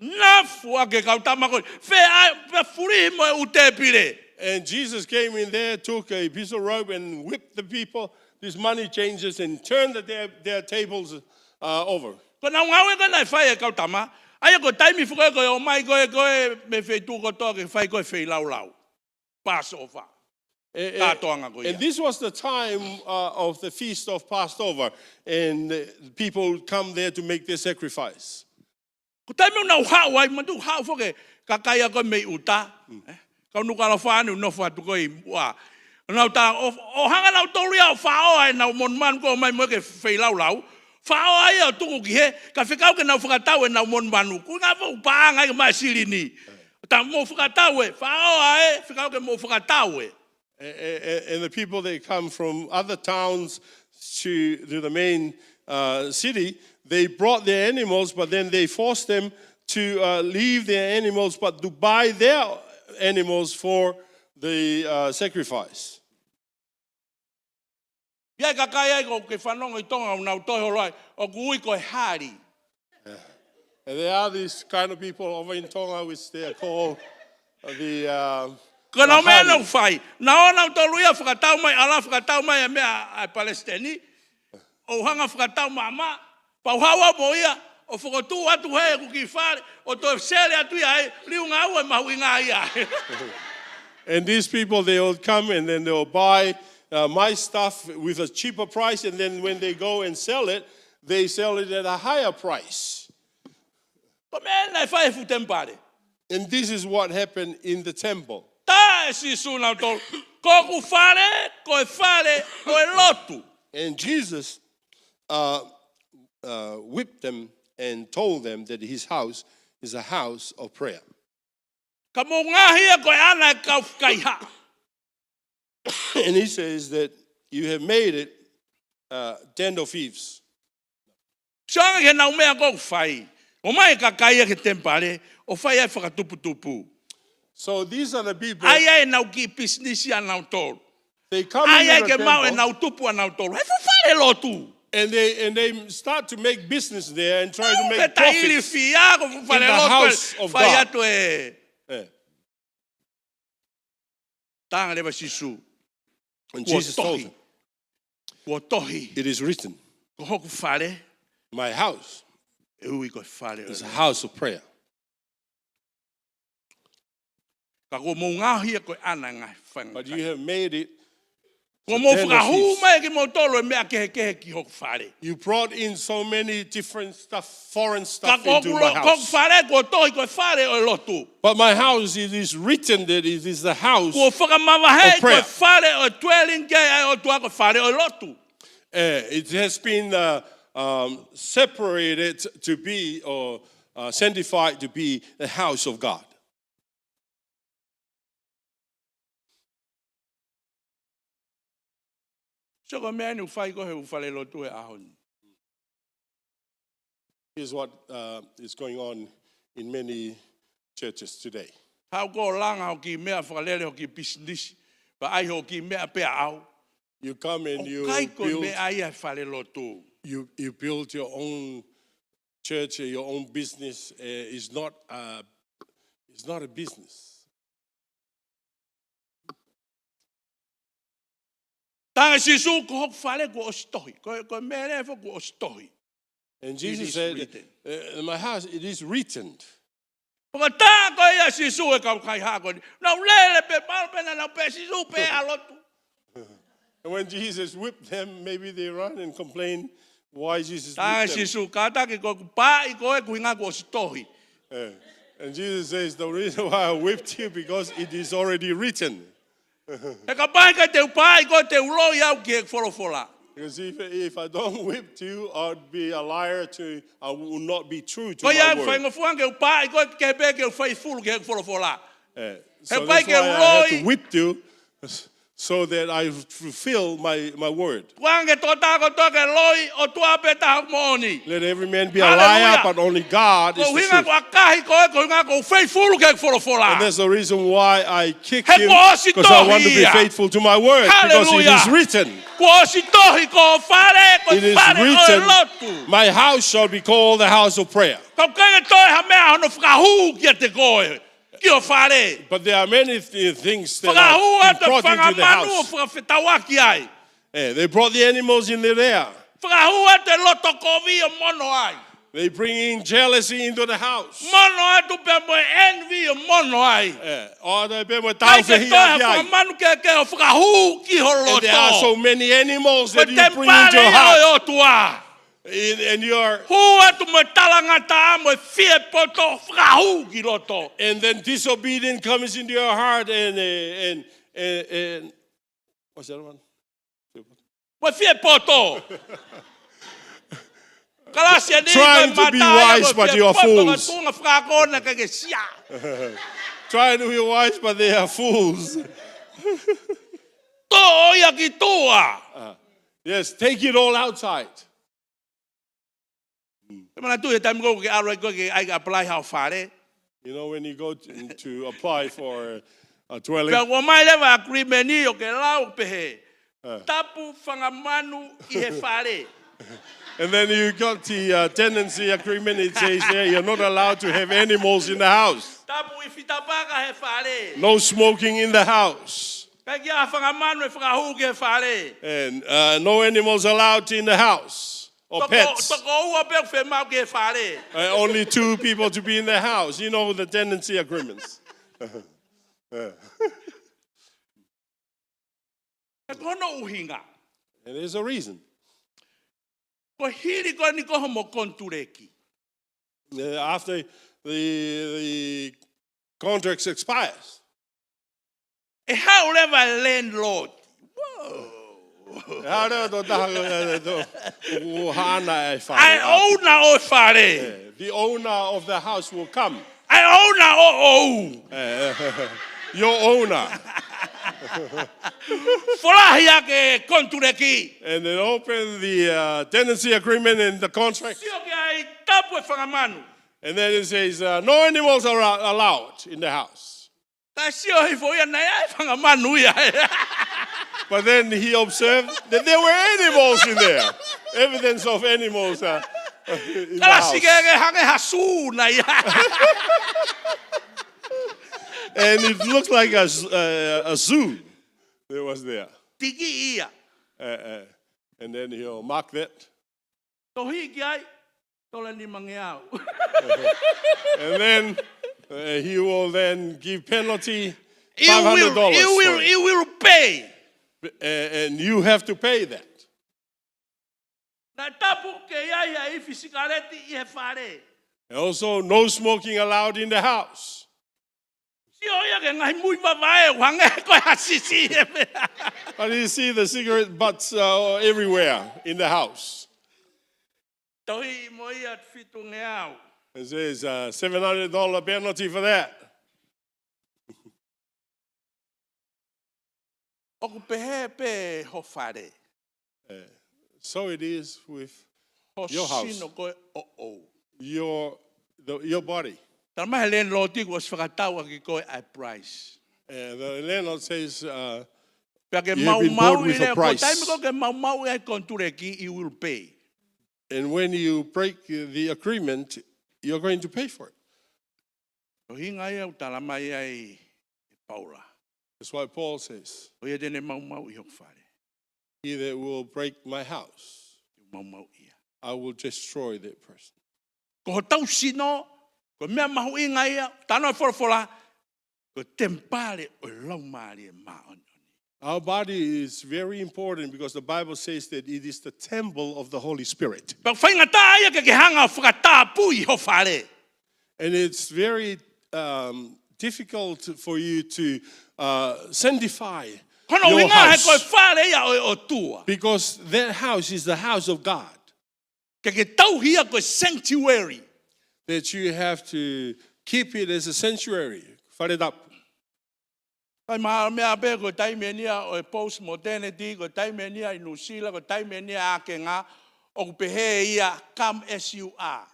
Na fua ke kau tamako. Whe furi mo e ute pire. And Jesus came in there, took a piece of rope and whipped the people, these money changers, and turned their tables over. Ko na ngau ka na fai ka tama. Ai ko taimi fuko ko o mai ko me fe tu ko to ke fai ko fe lau. Passover. And this was the time of the feast of Passover, and people would come there to make their sacrifice. Ko taimi na hau ai mandu hau fuke ka kaya ko me uta. Ka nu ka fa nu no fa tu ko I wa. Na ta o hanga na to ria fa o ai na mon man ko mai mo ke fe lau. Fa o ai o tu ki he ka fe ka ke na fuka tau na mon manu. Ku nga fu pa nga ma silini. Ta mo fuka tau fa o ai fe ka ke mo fuka tau. And the people, they come from other towns to the main city. They brought their animals, but then they forced them to leave their animals, but to buy their animals for the sacrifice. Ia ka kaya ko ke whanonga I tonga unau toho rai, o kui ko hari. And there are these kind of people over in Tonga, which they are called the... Ko na mea nau whai, na o nau tolu ia whakatau mai, ala whakatau mai a mea a Palestini, o hanga whakatau mama, pau hawa mo ia, o whakatu atu hei ku ki whare, o to sere atu ia, riu ngā ua mahui ngā ia. And these people, they will come and then they will buy my stuff with a cheaper price, and then when they go and sell it, they sell it at a higher price. Ko mea nai whai futempare. And this is what happened in the temple. Ta e sisu nau tolu, ko ku whare, ko e whare, ko e lotu. And Jesus whipped them and told them that his house is a house of prayer. Ka mo ngahia ko e ana e kau kaiha. And he says that you have made it den of thieves. Sanga ke nau mea ko whai. O mai ka kaya ke tempare, o whai ai whakatupu-tupu. So these are the people. Ai ai nau ki business ia nau tolu. They come Ai ai into the ke mau e temple, nau tupu a nau tolu. Hei whare lotu. and they start to make business there and try to Ke make tairi profits. fia ko whare in the lotu. house of Whai God. atu e. Yeah. Tanga lewa sisu. And Jesus told them, Kua tohi. it is written, Ko hoku whare. my house E ui ko whare. is a house of prayer. Ka ko mo ngahia ko e ana ngai whanga. But you have made it. Ko mo den of whakahu thieves. mai ki mo tolu e mea kehe ki hoku whare. You brought in so many different stuff, foreign Ka stuff ko into my hoku house. whare, ko tohi ko whare o lotu. But my house, it is written that it is the house. Ko whakamawahei Of prayer. ko whare o dwelling gay ai o tua ko whare o lotu. It has been separated to be, or sanctified to be the house of God. So ko mea ni whai ko he whare lotu e ahoni. Here's what is going on in many churches today. Hau ko langa ho ki mea whakalele ho ki business. Ba ai ho ki mea pea au. You come and O kai ko build, mea ai e whare lotu. you build your own church, your own business. It's not a business. Tanga sisu ko hoku whare ko o stohi. Ko mea ne fo ko o stohi. And It Jesus is said, written. in my house, it is written. Ko tā ko ia sisu e kau kai hako ni. Nau lele pe palpena nau pe sisu pe a lotu. And when Jesus whipped them, maybe they run and complain why Jesus Tanga whipped them. sisu kataki ko pa I ko e kuinga ko o stohi. And Jesus says, the reason why I whipped you, because it is already written. E ka pai ka te upai ko te ulo iau ki e wholofola. Because if I don't whip you, I'd be a liar I will not be true to Ko ia my whai word. ngofuang ke upai ko ke pe ke faithful ke e wholofola. So He that's pai why ke I had to uloi. whip you, so that I fulfill my word. Kuang ke tota ko to ke loi o tua pe ta moni. Let every man be a liar, Hallelujah. but only God is Ko the hinga truth. ko akahi ko e ko hinga ko faithful ke e And wholofola. that's the reason why I kick He him, ko o si because I want to be tohi ia. faithful to my word, because it Hallelujah. is written. Ko o si tohi ko whare ko It is whare o e written, lotu. my house shall be called the house of prayer. Ka kenge toi ha mea hono whakahu ki te koe. ki o whare. But there are many things that Whakahua are te brought into the whangamanu o house. whakawhetawaki ai. They brought the animals in there. Whakahua te loto kovi o mono ai. They bring in jealousy into the house. Mono ai tu pe mo envy o mono ai. Or they be mo Kai tau te whehia toa ai. whakamanu ke o whakahu ki ho And there are loto. so many animals Ko that you bring into tempare your house. o tua. And your Hua tu mo talangata mo fie poto whakahu ki loto. and then disobedience comes into your heart and what's that one? Mo fie poto. Trying to be wise, but you are fools. Trying to be wise, but they are fools. Yes, take it all outside. You know, when you go to apply for a dwelling, and then you got the tenancy agreement, it says there you're not allowed to have animals in the house. No smoking in the house. And no animals allowed in the house. Or pets. Only 2 people to be in the house. You know the tenancy agreements. And there's a reason. After the contract expires. However, landlord. I own now fare. The owner of the house will come. I own now Your owner. And then open the tenancy agreement and the contract. And then it says no animals are allowed in the house. But then he observed that there were animals in there. Evidence of animals in the house. And it looked like a zoo that was there. And then he'll mark that. And then he will then give penalty $500. You will pay. And you have to pay that. And also, no smoking allowed in the house. But you see the cigarette butts everywhere in the house. It says $700 penalty for that. So it is with your house, your body. The landlord says, you have been bought with a price. You will pay. And when you break the agreement, you're going to pay for it. That's why Paul says, he that will break my house, I will destroy that person. Our body is very important because the Bible says that it is the temple of the Holy Spirit. And it's very difficult for you to sanctify your house. Because that house is the house of God. Sanctuary. That you have to keep it as a sanctuary. Fight it up. Post-modernity, come as you are.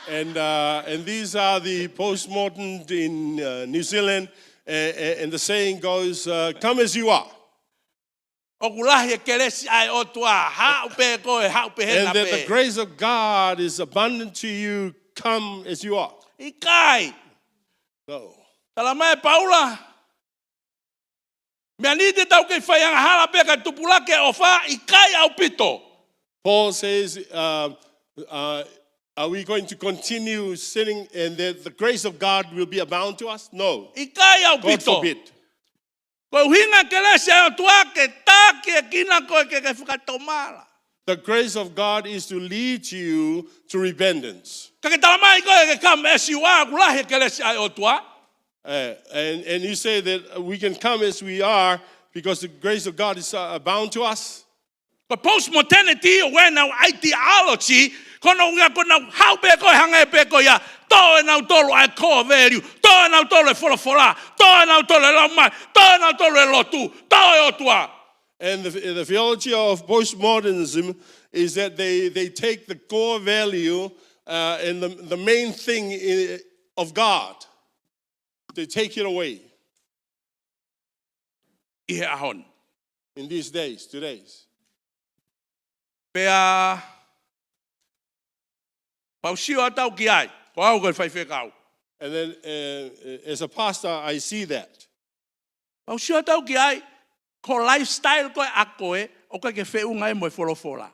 And these are the postmodern in New Zealand, and the saying goes, come as you are. And that the grace of God is abundant to you, come as you are. No. Tala mai Paula. Mea ni te tau kei whai anga hala peka tupulake o wha I kai au pito. Paul says, are we going to continue sinning and that the grace of God will be abound to us? No. I kai au God pito. forbid. Ko hinga kelese o tua ke tā ke kina koe ke whakatomala. The grace of God is to lead you to repentance. Ka ke tala mai koe ke come as you are kulahe kelese ai o tua. And you say that we can come as we are because the grace of God is abound to us. But post-modernity, when our ideology, kono how be ko hanga be ko ya, to na tolo I core value, to na tolo fora, to na tolo lama, to na tolo lotu, to o tua. And the theology of postmodernism is that they take the core value and the main thing of God. They take it away. In these days, today's. Pea pausio atau ki ai, ko au ko fai fekau. And then as a pastor, I see that. Pausio atau ki ai, ko lifestyle ko akoe, o ka ke feu ngai mo folofola.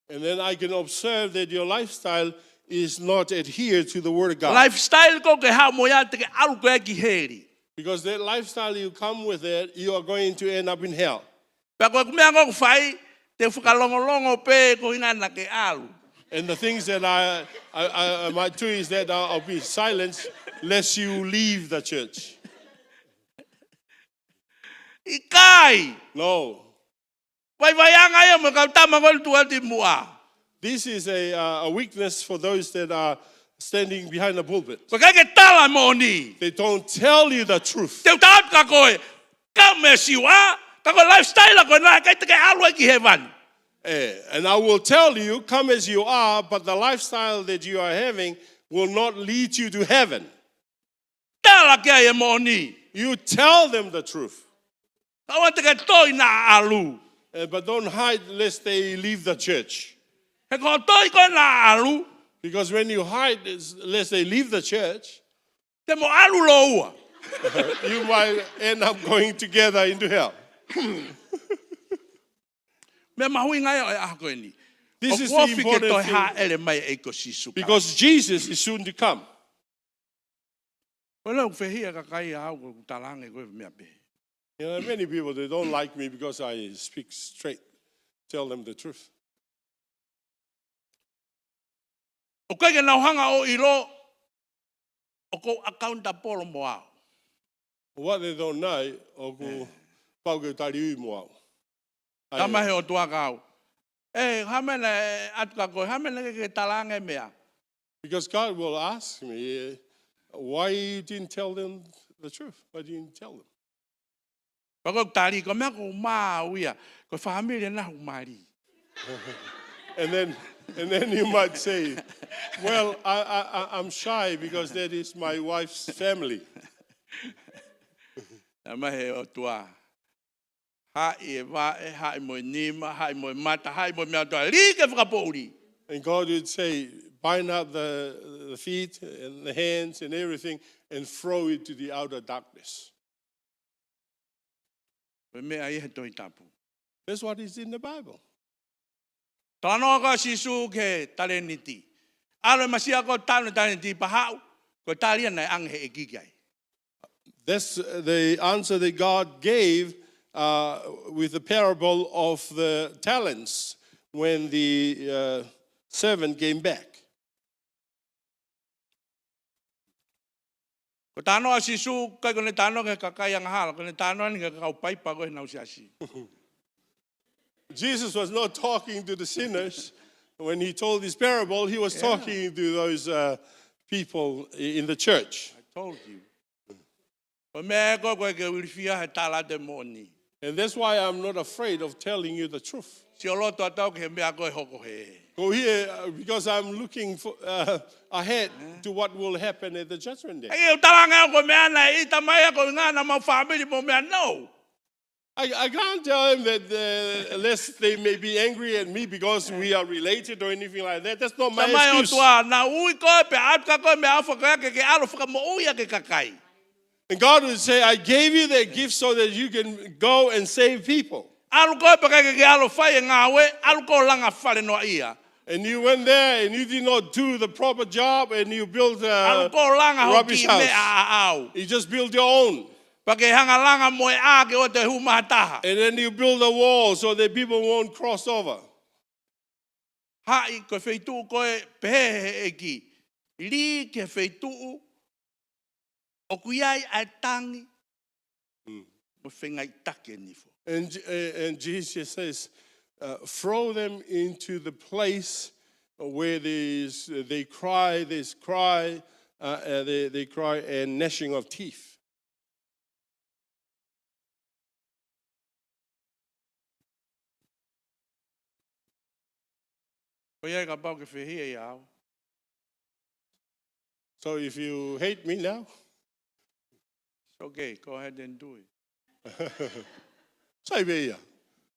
And then I can observe that your lifestyle is not adhered to the word of God. Lifestyle ko ke ha mo ya te ke alu ko ki heri. Because that lifestyle you come with it, you are going to end up in hell. Pa ko me ngo fai te whakalongolongo pe ko ina na ke alu. And the things that I might do is that I'll be silenced lest you leave the church. Ikai. No. Vai anga ia mo ka tama ko tu ati mua. This is a weakness for those that are standing behind the pulpit. Ko ka ke tala mo ni. They don't tell you the truth. Te tap ka koe. Ka me siwa, ka ko lifestyle ko na ka te ke alu ki heaven. And I will tell you, come as you are, but the lifestyle that you are having will not lead you to heaven. Tala ke ia mo ni. You tell them the truth. Ka wa te ke toi na alu. But don't hide lest they leave the church. He ko toi ko na alu. Because when you hide lest they leave the church, te mo alu loua. you might end up going together into hell. Me mahui ngai o a ko ni. This is the important thing. Because Jesus is soon to come. Well, no, for here, You know, many people, they don't like me because I speak straight, tell them the truth. Okay, now hang out iro. Oko account polo moa. What they don't know, oko pauke tari moa. Tama he o tua kau. Hamene atka ko, hamene ke talange mea. Because God will ask me, why you didn't tell them the truth? Why didn't you tell them? Pagok tari ko mea ko maa uia. Ko family na humari. And then you might say, well, I'm shy because that is my wife's family. Tama he o tua. And God would say, bind up the feet and the hands and everything and throw it to the outer darkness. That's what is in the Bible. That's the answer that God gave with the parable of the talents when the servant came back. Jesus was not talking to the sinners when he told this parable. He was talking to those people in the church. I told you. And that's why I'm not afraid of telling you the truth. Go here because I'm looking ahead to what will happen at the judgment day. I can't tell him that unless they may be angry at me because we are related or anything like that. That's not my excuse. And God would say, I gave you that gift so that you can go and save people. Alu ko pa ke alo fai ngawe, alu ko langa fale no ia. And you went there and you did not do the proper job and you built Alu a ko langa rubbish hoki me house. au. You just built your own. Pa ke hanga langa mo a ke o te humataha. And then you build a wall so that people won't cross over. Hai ko feitu ko pe eki. Li ke feitu o kuiai ai tangi. Mo fengai take ni fo. And Jesus says, throw them into the place where they cry and gnashing of teeth. Ko ia ka pau ke fehia ia. So if you hate me now, Okay, go ahead and do it. sai be ia.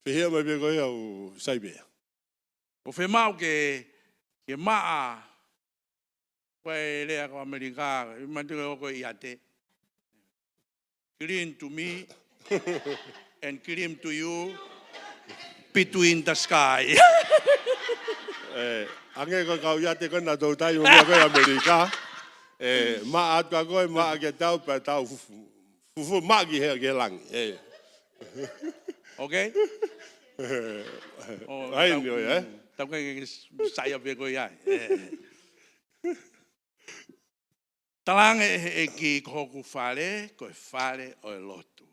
Fehia mai be ko ia o sai be. O fe mau ke maa koe lea ko Amerika, mantua ko iate. Clean to me and clean to you between the sky. Ange ko kau ia te kona tau tai o mea koe Amerika. Ma atua koe, ma ake tau, pa tau fufu ma ki hea ke langi. Okay? Ai nio, Tau ke saia pe koe ai. Talange e ki koku whare, koe whare o e lotu.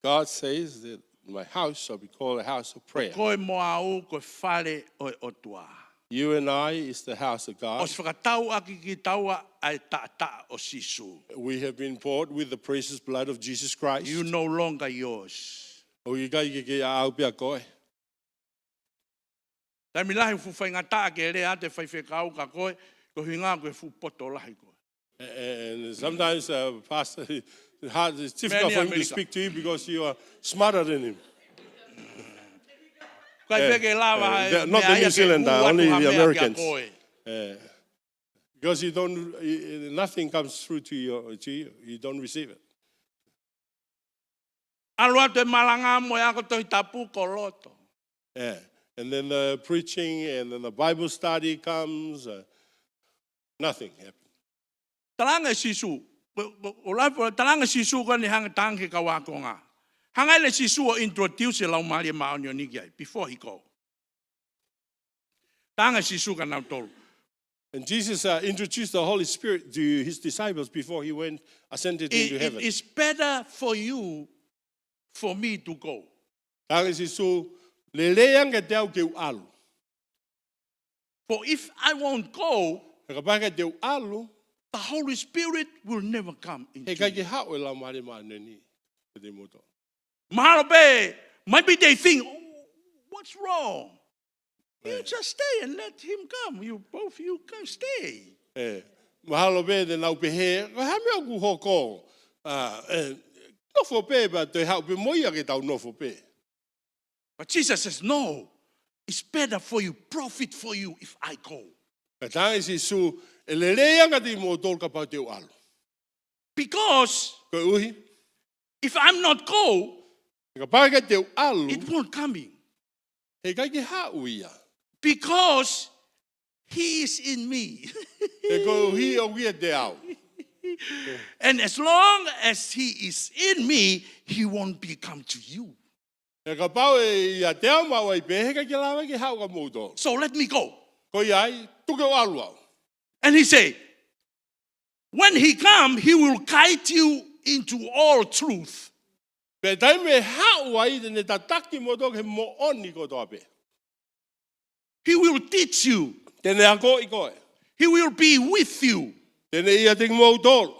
God says that my house shall be called a house of prayer. Koe moa au koe whare o e otua. You and I is the house of O God. se whakatau aki ki taua ai ta o sisu. We have been bought with the precious blood of Jesus Christ. You no longer yours. O i kai ke au pia koe. Tai milahi fu whai ngata ke ere ate whai whekau ka koe, ko hinga koe fu poto lahi koe. And sometimes, Pastor, it's difficult Many for him to America. speak to you because you are smarter than him. Kai wheke lawa they're not the New Zealander, only the Americans. Koe. Because you don't, nothing comes through to you. You don't receive it. Alua te malanga mo ya ko toi tapu ko loto. Yeah. And then the preaching and then the Bible study comes. Nothing happens. Talanga sisu. O lai po talanga sisu ko ni hanga tangi ka wa ko nga. Hanga le sisu o introduce lau mali ma onyo ni gai before he go. Tanga sisu ka na tolu. And Jesus introduced the Holy Spirit to his disciples before he ascended into heaven. It is better for you, for me to go. Tanga sisu le leang ke tau ke alu. For if I won't go, Ka pa ke tau alu. the Holy Spirit will never come He into kai you. ke hao la mari ma neni. Te moto. Mahalo be, maybe they think, oh, what's wrong? You just stay and let him come. You can stay. Mahalo be de nau pe he. Ka ha me ku hoko. No fo pe ba te hao pe moia ke tau no fo pe. But Jesus says, no, it's better for you, profit for you if I go. Ka tanga si su le leang te mo tol ka pa teu alu. Because Ko uhi. if I'm not go, Ka pa ke teu alu. it won't come in. He kai ke hao ia. Because he is in me. He ko uhi o ia te au. And as long as he is in me, he won't become to you. E ka pau ia te au ma wai pe he kai ke lawa ke hao ka mo tol. So let me go. Ko iai tu ke alu au. And he said, when he come, he will guide you into all truth. Pe tai me hao ai te ne tataki mo to ke mo oni ko to pe. He will teach you. Tene a ko i koe. He will be with you. Tene ia te mo tol.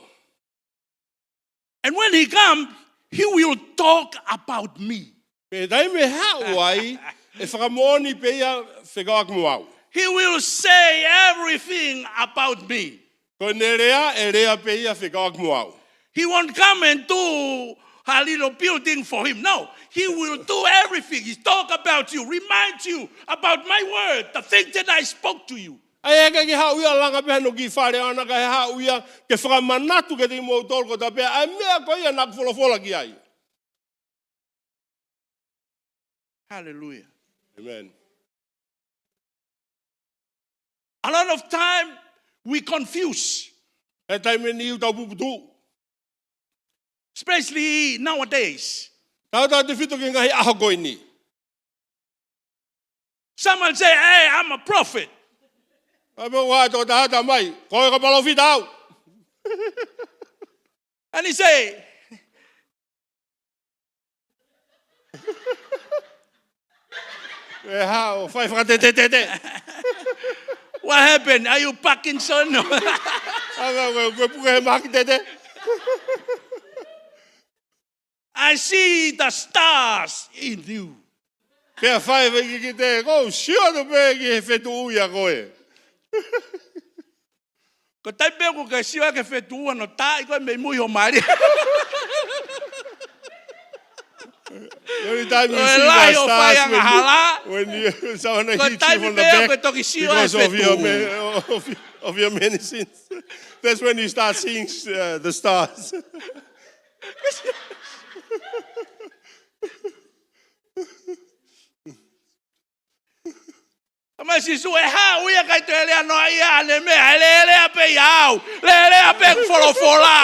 And when he come, he will talk about me. Pe tai me hao ai e whakamoni pe ia whekawak mo au. He will say everything about me. Ko ne rea e rea pe ia whekawak mo au. He won't come and do a little building for him. No, he will do everything. He talk about you, remind you about my word, the things that I spoke to you. Ai eka ki hau ia langa pe no ki whare ana ka hau ia ke whakamanatu ke te mo tolko ta pe ai mea ko ia nak wholofola ki ai. Hallelujah. Amen. A lot of time we confuse, E taime ni utau puputu. especially nowadays. Tau te whito ki ngahi aho koe ni. Someone say, hey, I'm a prophet. Ape wā tō te hata mai, koe ka palo whita au. And he say, E hao, whai whakate. what happened? Are you Parkinson? Anga koe puke he maki te. I see the stars in you. Pea whai wiki ki te, ko shio to pe ki he whetu uia koe. Ko tai pe ko ka siwa ke fetu no tai ko me mui ho mari. Every time you Ko see lai the o whai anga hala. when you someone Ko hits tai you from pe the ko back toki siwa because of fetu. of your medicines. That's when you start seeing the stars. Ma si su e ha uia kai te le no ia le me le ape iau. Le ape fola.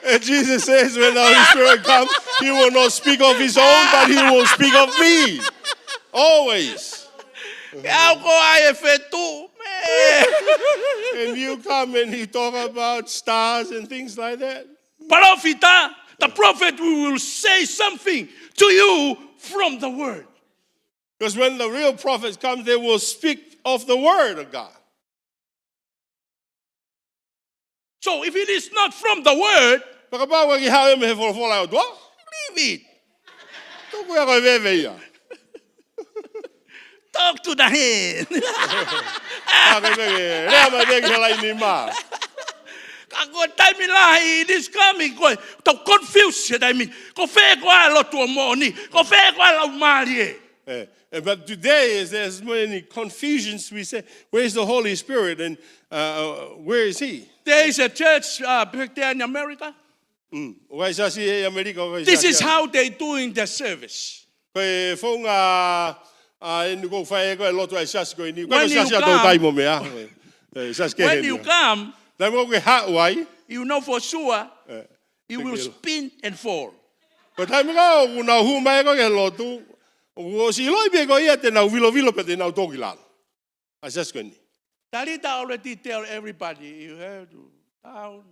And Jesus says when the Holy Spirit comes, he will not speak of his own, but he will speak of me. Always. Iau ko ai e fetu. And you come and he talk about stars and things like that. Profita, the prophet will say something to you from the word. Because when the real prophets come, they will speak of the word of God. So if it is not from the word, Whakapaua ki hao e me he wholofola o toa. leave it. Tōku ia koe wewe ia. Talk to the hand. Ake mege, rea mai mege he lai ni maa. Kako taimi lahi, it is coming. Ko to confuse it, I mean. Ko fe ko ai lotu o moni. Ko fe ko ai lau mari e. But today, there's many confusions. We say, where's the Holy Spirit and where is he? There is a church back there in America. This is how they doing their service. Koe whaunga enu kou whae koe lotu ai sasi koe ni. When Koe you sasi atou come- taimo mea. Sasi ke When he you mea. come, Tai mo koe hau ai. you know for sure you will Thank you. spin and fall. Koe taimo ka o nau hu mai koe ke lotu. O si loi pe koe ia te nau vilo pe te nau toki lalo. Ai sasi koe ni. Talita already tell everybody you have to down.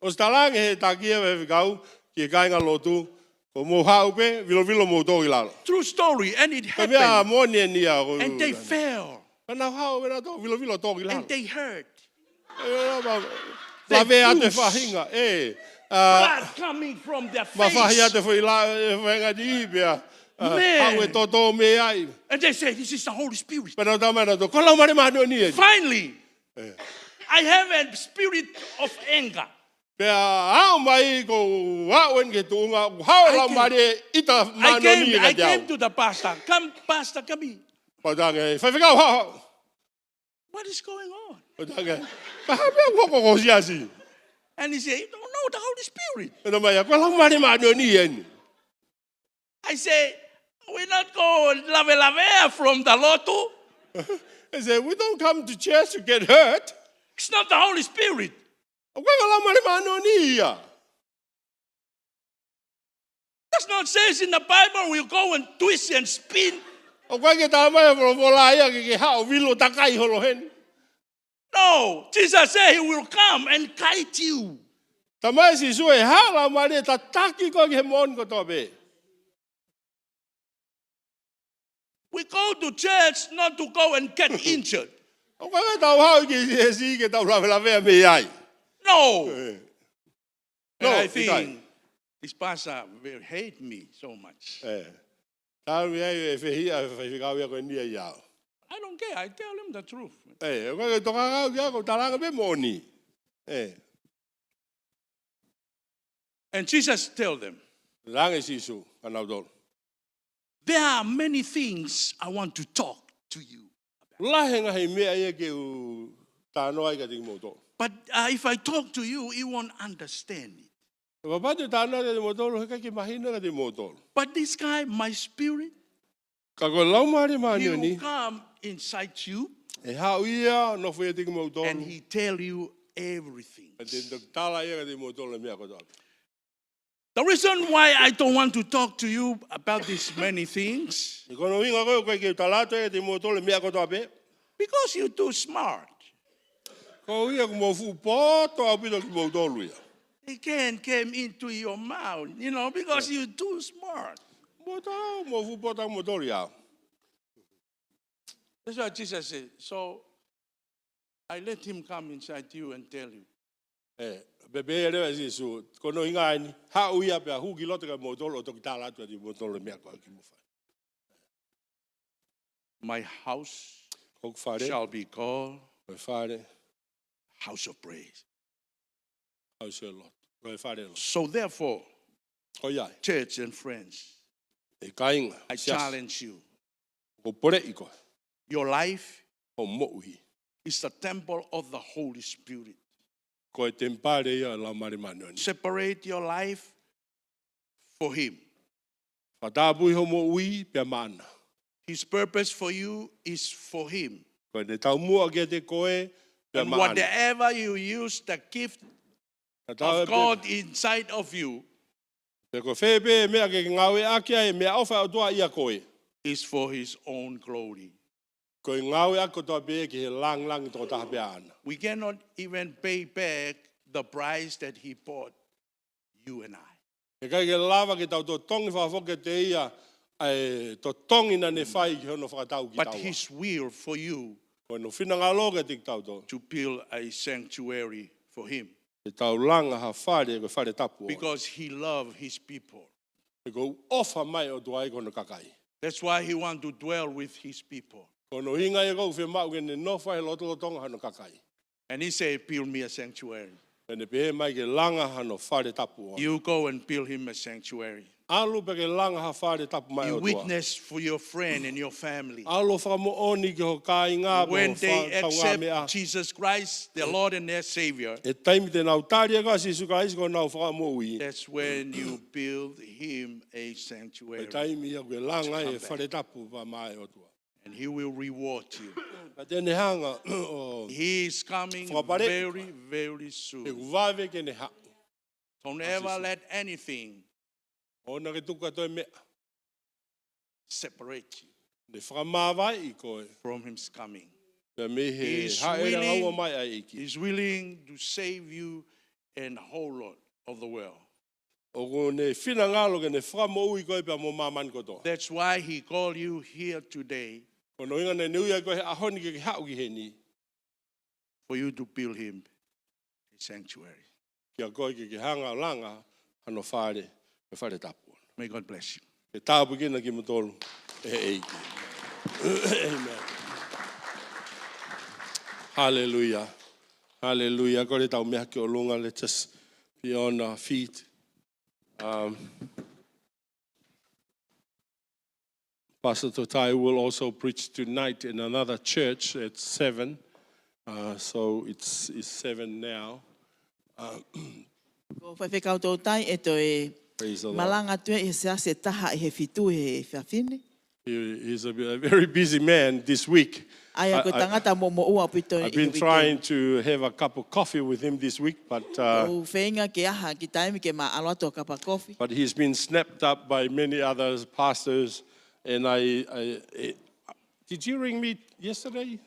O stalange he takia me vikau ki e kainga lotu. O mo hau pe vilo mo toki lalo. True story, and it Koe mea happened. mo ni ni a. And they fell, Nau hau me na to vilo toki lalo. and they hurt. La ve ate bruise. whahinga. Blood coming from their Ma whahi face. ate whi la whenga di ibea. Man. Hau e toto me ai. And they say, this is the Holy Spirit. Pena tamana to. Kolau mare mahano ni e. Finally, I have a spirit of anger. Pea hau mai ko hau en ke tuunga. Hau lau mare ita mahano ni e I ka came to the pastor. Come, pastor, come in. Patange. Whaiwhikau hau. What is going on? Patange. Pahapea koko ko siasi. And he said, you don't know the Holy Spirit. Pena mai a kolau mare mahano ni e. I say, we're not going lave from the lotu. I said, we don't come to church to get hurt. It's not the Holy Spirit. Kolau mare mahano ni ia. That's not says in the Bible we'll go and twist and spin. O koe ke tāmai e wala ia ke hao vilo takai holo hen. No, Jesus said he will come and kite you. Tamai si sue hala mare ta taki ko ke mon ko tobe. We go to church not to go and get injured. O koe ke tau hao ke si ke tau lawe me ai. No. No, And I itai. think this pastor will hate me so much. Tau me ai e whehia e whewhikau ia koe nia iau. I don't care. I tell him the truth. O koe ke toka kau kia ko taranga me moni. And Jesus tell them, Rangi sisu kanau tolu. there are many things I want to talk to you. Lahenga hei mea ia ke u tānoa i ka tingi mōtolo. But if I talk to you, you won't understand it. Wapate tānoa ka tingi mōtolo, heka ki mahina ka tingi mōtolo. But this guy, my spirit, Ka koe laumari mani he will ni, come inside you e hau ia no fwea tingi mōtolo. and he tell you everything. Ka tingi tala ia ka tingi mōtolo mea koto api. The reason why I don't want to talk to you about these many things, I kono inga koe koe ke talato ia ka tingi mōtolo mea koto api. because you're too smart. Ko ia ku mōfu poto au pito ki mōtolo ia. It can't came into your mouth, because you're too smart. Mōfu poto au mōtolo ia. That's what Jesus said. So I let him come inside you and tell you. Bebe e rewa Jesu, kono inga ai ni, hau ia pia huki lote ka mōtolo o toki talato ia ti mōtolo mea koe ki mōwhai. My house Kok whare, shall be called koe whare, house of praise. hau se lot. Koe whare lot. So therefore, Ko iai, church and friends, e kainga, I sias, challenge you. ko pore i koe, Your life o mo'uhi. is the temple of the Holy Spirit. Koe tempare ia la mari manuani. Separate your life for him. Whatabui ho mo'ui, pia mana. His purpose for you is for him. Koe ne tau mua ke te koe, pia And mana. whatever you use the gift of God inside of you Pe ko whebe mea ke ngawe akia e mea awha o tua ia koe. is for his own glory. Koe ngawe ako toa pe ke he lang to taha pia ana. We cannot even pay back the price that he bought you and I. E kai ke lava ke tau to tongi whawhoke te ia, ai to tongi na ne whai ki hono whakatau ki But taua. his will for you Koe no whina ngā loga tik tau to. to build a sanctuary for him. E tau langa ha whare e koe whare tapu. Because he loved his people. E koe ofa mai o tua i kono kakai. That's why he wants to dwell with his people. Kono hinga e kou whi mau ke ne nofa he loto tonga hano kakai. And he said, build me a sanctuary. E ne pehe mai ke langa hano whare tapu. You go and build him a sanctuary. Alu pe ke langa ha whare tapu mai You o tua. witness for your friend and your family. Alu whakamo oni ke ho kai ngā When they tau ngā mea. accept Jesus Christ, their Lord and their Savior, E taimi te nau tāria ka sisu ka isi ko nau whakamo ui. that's when you build him a E sanctuary. taimi ia koe langa come e back. whare tapu pa mai o tua. And he will reward you. Ka tēne hanga o He is coming Whakapare. very, very e soon. kuwawe ke ne ha. Don't ever let anything Ona ke tuka toi mea. separate you Ne whakamawai i koe. from his coming. Pea me He he is haere willing- aua mai ai iki. He's willing to save you and the whole lot of the world. O ko ne whina ngalo ke ne whakamo ui koe pea mo mamani kotoa. That's why he called you here today, Ko no inga ne nui ai koe he ahoni ke hau ki he ni. for you to build him a sanctuary. Kia koe ke hanga o langa hano whare, e whare tapu. May God bless you. E tāpu kina ki motolu, e he eiki. Amen. Hallelujah. Hallelujah. Kore tau mea ki o lunga, let's just be on our feet. Pastor Totai will also preach tonight in another church at 7. So it's 7 now. Ko whai whekau tō tai e to e Praise the Lord. malanga tue e sea se taha e he fitu he whiawhine. He's a very busy man this week. Ai a ko tangata mo ua pito I've been trying to have a cup of coffee with him this week, but O whenga ke aha ki taimi ke ma aloa tō kapa kofi. he's been snapped up by many other pastors. And did you ring me yesterday?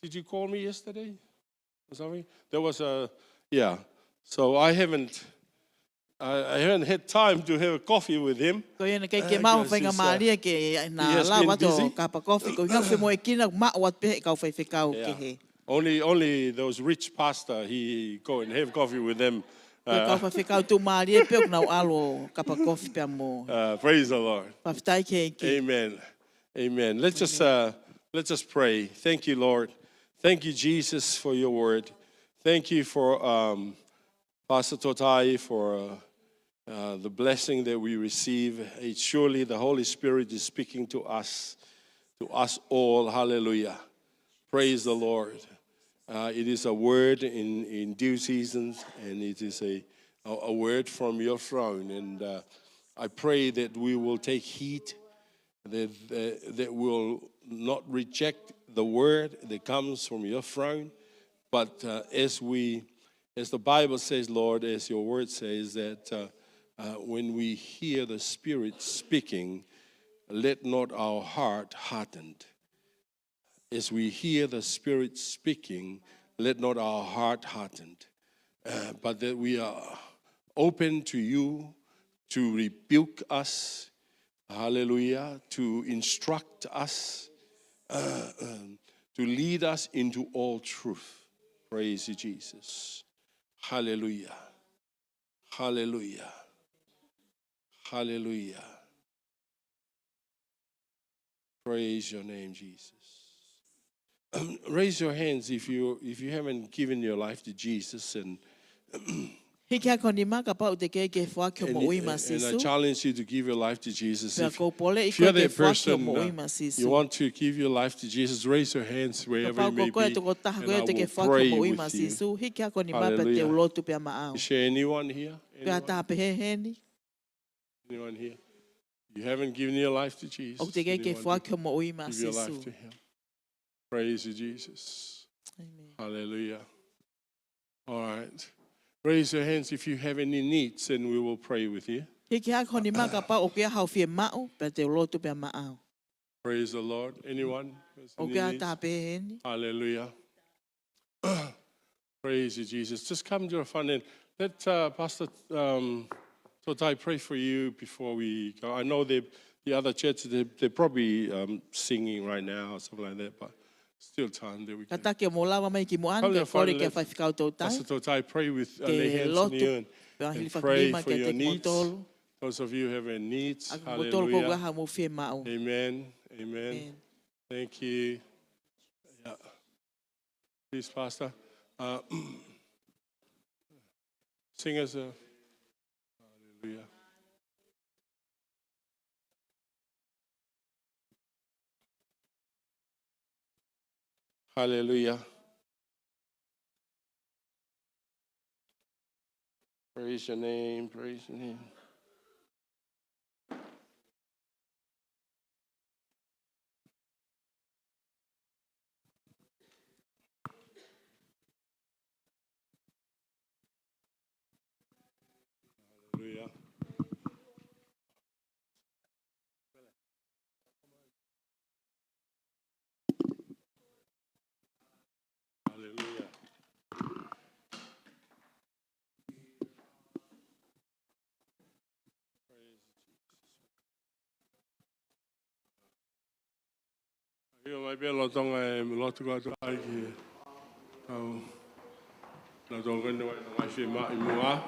Did you call me yesterday? Or something? There was yeah. So I haven't had time to have a coffee with him. Ko iana kei ke mau whenga maaria ke na has la been wato busy. kapa kofi. Ko inga whi mo e kina ma wat pehe kau whai whekau ke Yeah. he. Only those rich pastors, he go and have coffee with them. Ko kau whai whekau tū maaria peo nau alo kapa kofi pia mo. Praise the Lord. Pawhitai ke ki. Amen. Amen. Let's just pray. Thank you, Lord. Thank you, Jesus, for your word. Thank you for Pastor Totai for the blessing that we receive. It's surely the Holy Spirit is speaking to us all. Hallelujah. Praise the Lord. It is a word in due seasons, and it is a word from your throne. And I pray that we will take heed, that we'll not reject the word that comes from your throne. But as the Bible says, Lord, as your word says, that when we hear the Spirit speaking, let not our heart hardened. As we hear the Spirit speaking, let not our heart hardened, but that we are open to you to rebuke us, hallelujah, to instruct us, to lead us into all truth. Praise you, Jesus. Hallelujah. Hallelujah. Hallelujah. Praise your name, Jesus. Raise your hands if you haven't given your life to Jesus, and I challenge you to give your life to Jesus. If you're that person, you want to give your life to Jesus, raise your hands wherever you may be, and I will pray with you. Hallelujah. Is there anyone here? Anyone here? You haven't given your life to Jesus. Give your life to Him. Praise you, Jesus. Amen. Hallelujah. All right. Raise your hands if you have any needs, and we will pray with you. Praise the Lord. Anyone? Hallelujah. Praise you, Jesus. Just come to the front end. Let Pastor Totai pray for you before we go. I know the other churches, they're probably singing right now or something like that, but still time that we can. Pastor Totai, pray with lay hands on you and pray for your needs. Those of you who have needs, hallelujah. Amen. Amen. Thank you. Yeah. Please, Pastor. Sing us a hallelujah. Hallelujah. Praise your name. Praise your name. Hallelujah. Hallelujah. Io mai bello tonga e lo tu ga ai ki. Au. Na tonga no mai fi ma I mua.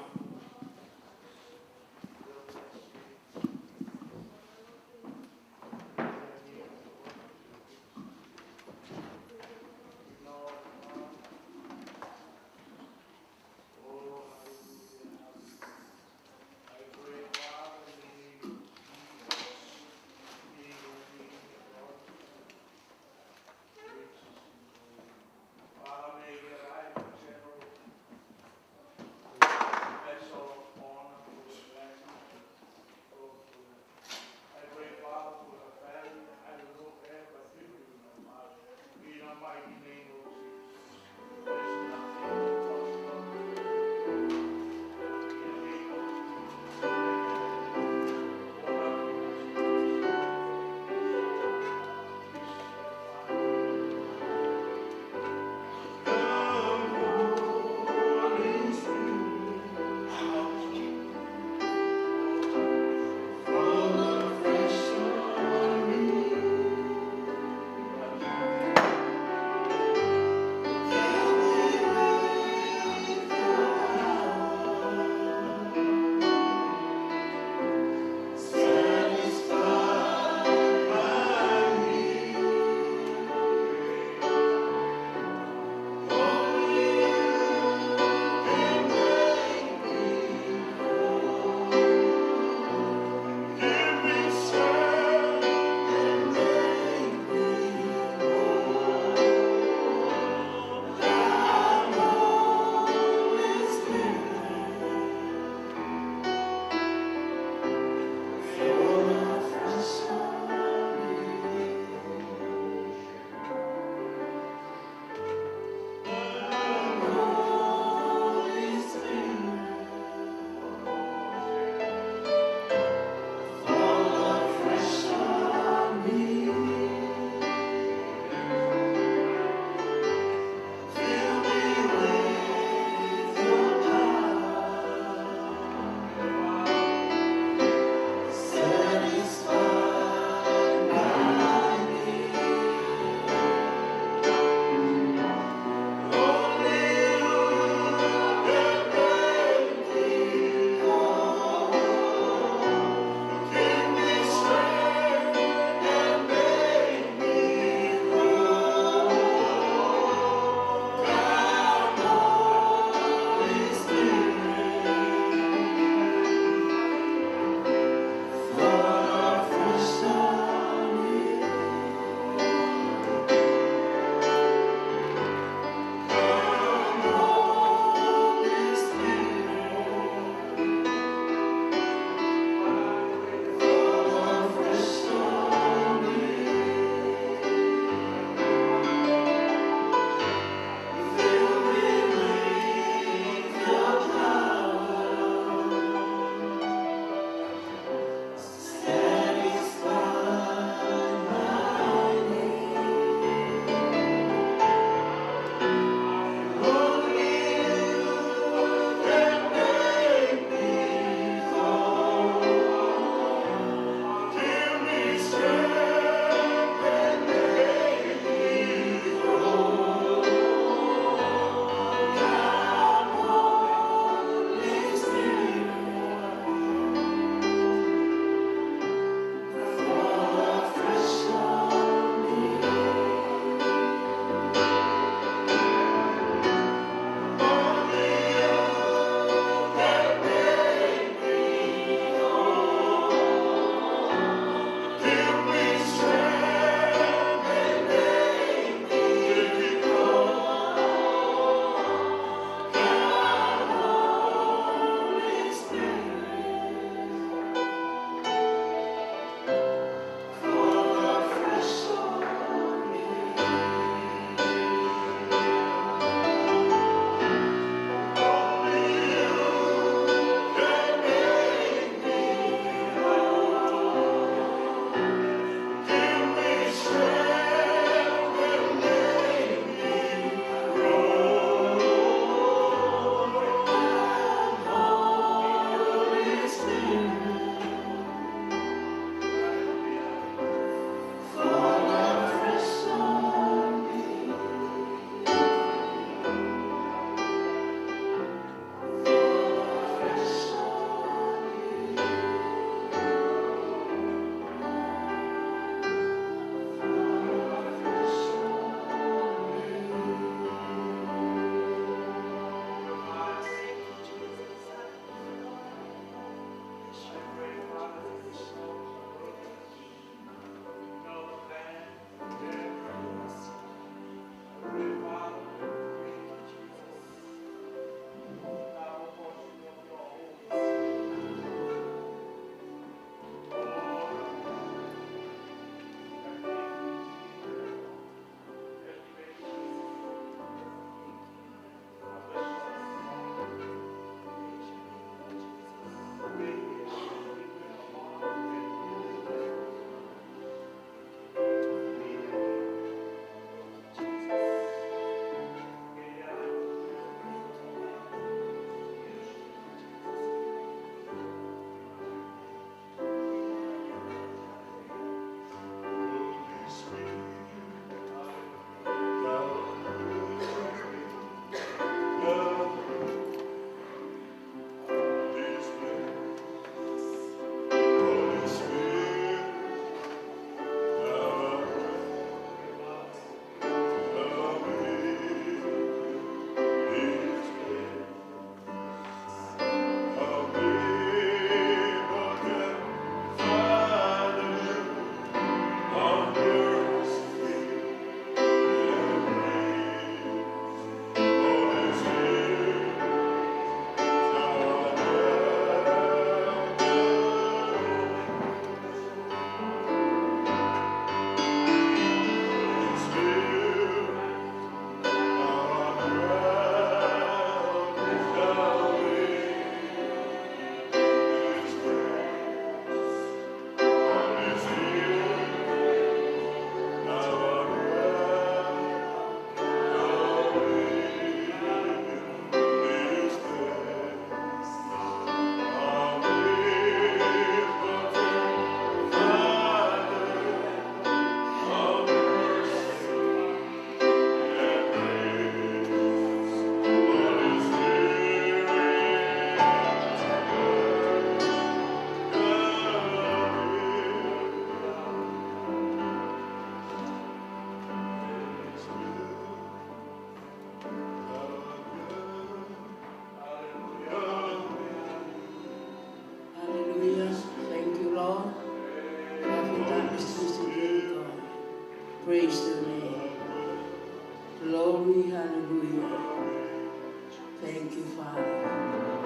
you, Father.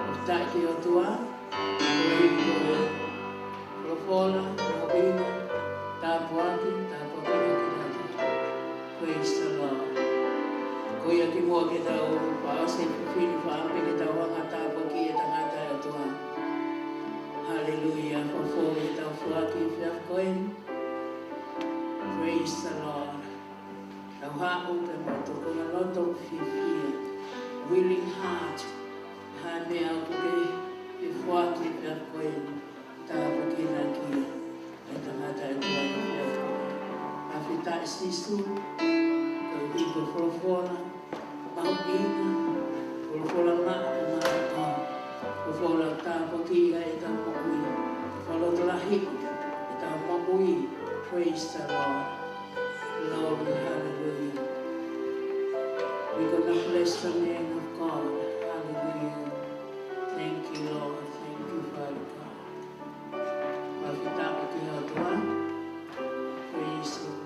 Of that you do, Lofola, Robina, Tapuaki, praise the Lord. Kuya ki mo kita o paasi pili paampi kita o ang atapaki at ang atay o tuwa. Hallelujah. For kita o fuaki fiaf koin. Praise the Lord. Tau haong ka mo to kung ang lotong fifia. Willing heart. Hame au kuke fuaki fiaf koin. Tapaki na kia. At ang atay o tuwa fiaf koin. Afita sisu. Iko folofola, maupina, folofola maa, folofola tapokia ita maui, folotolahi ita maui. Praise the Lord. Lord, hallelujah. We're going to bless the name of God. Hallelujah. Thank you, Lord. Thank you, Father God. Pagkita iti hatuan. Praise the Lord.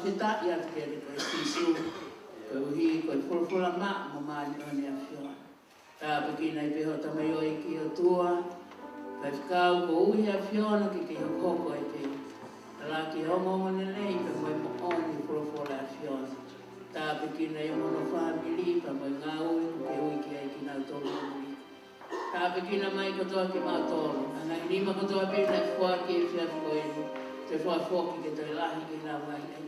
Pita ya kere ko sisu ko hi ko fulfula ma mama ni afio ta pekina ipe hota mayo iki o tua ka kau ko uhi afio no ki ke ko ko ipe la ki homo mone nei pe mo oni fulfula afio ta pekina yo mono family pa mo ngau ke ui ki ai kina to ta pekina mai ko to ki ma to ana ni ma ko to pe na fo ki fia ko te fo fo ki te lahi ki na mai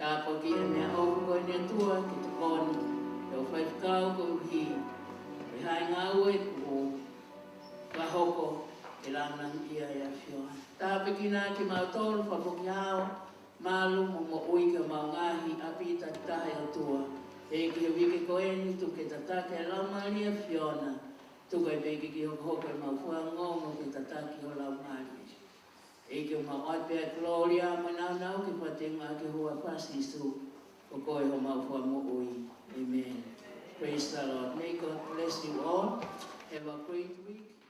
ta pagi me au ko ni tua ki te kon e o fai kau ko hi e hai ngau e ko ka hoko e lana ia ia fio ta pagi na ki ma tol fa ko kiao malu mo ui ka ma ngahi api ta ta e tua e ki wi ki ko en tu ke ta ta ke la ma ni fiona tu ko e ki hoko e ma fu ngo ki ta ta ki o la ma e ke ma o pe gloria mana na ke patenga ke hoa pasi su ko ko e ma fu mo ui. Amen. Praise the Lord. May God bless you all. Have a great week.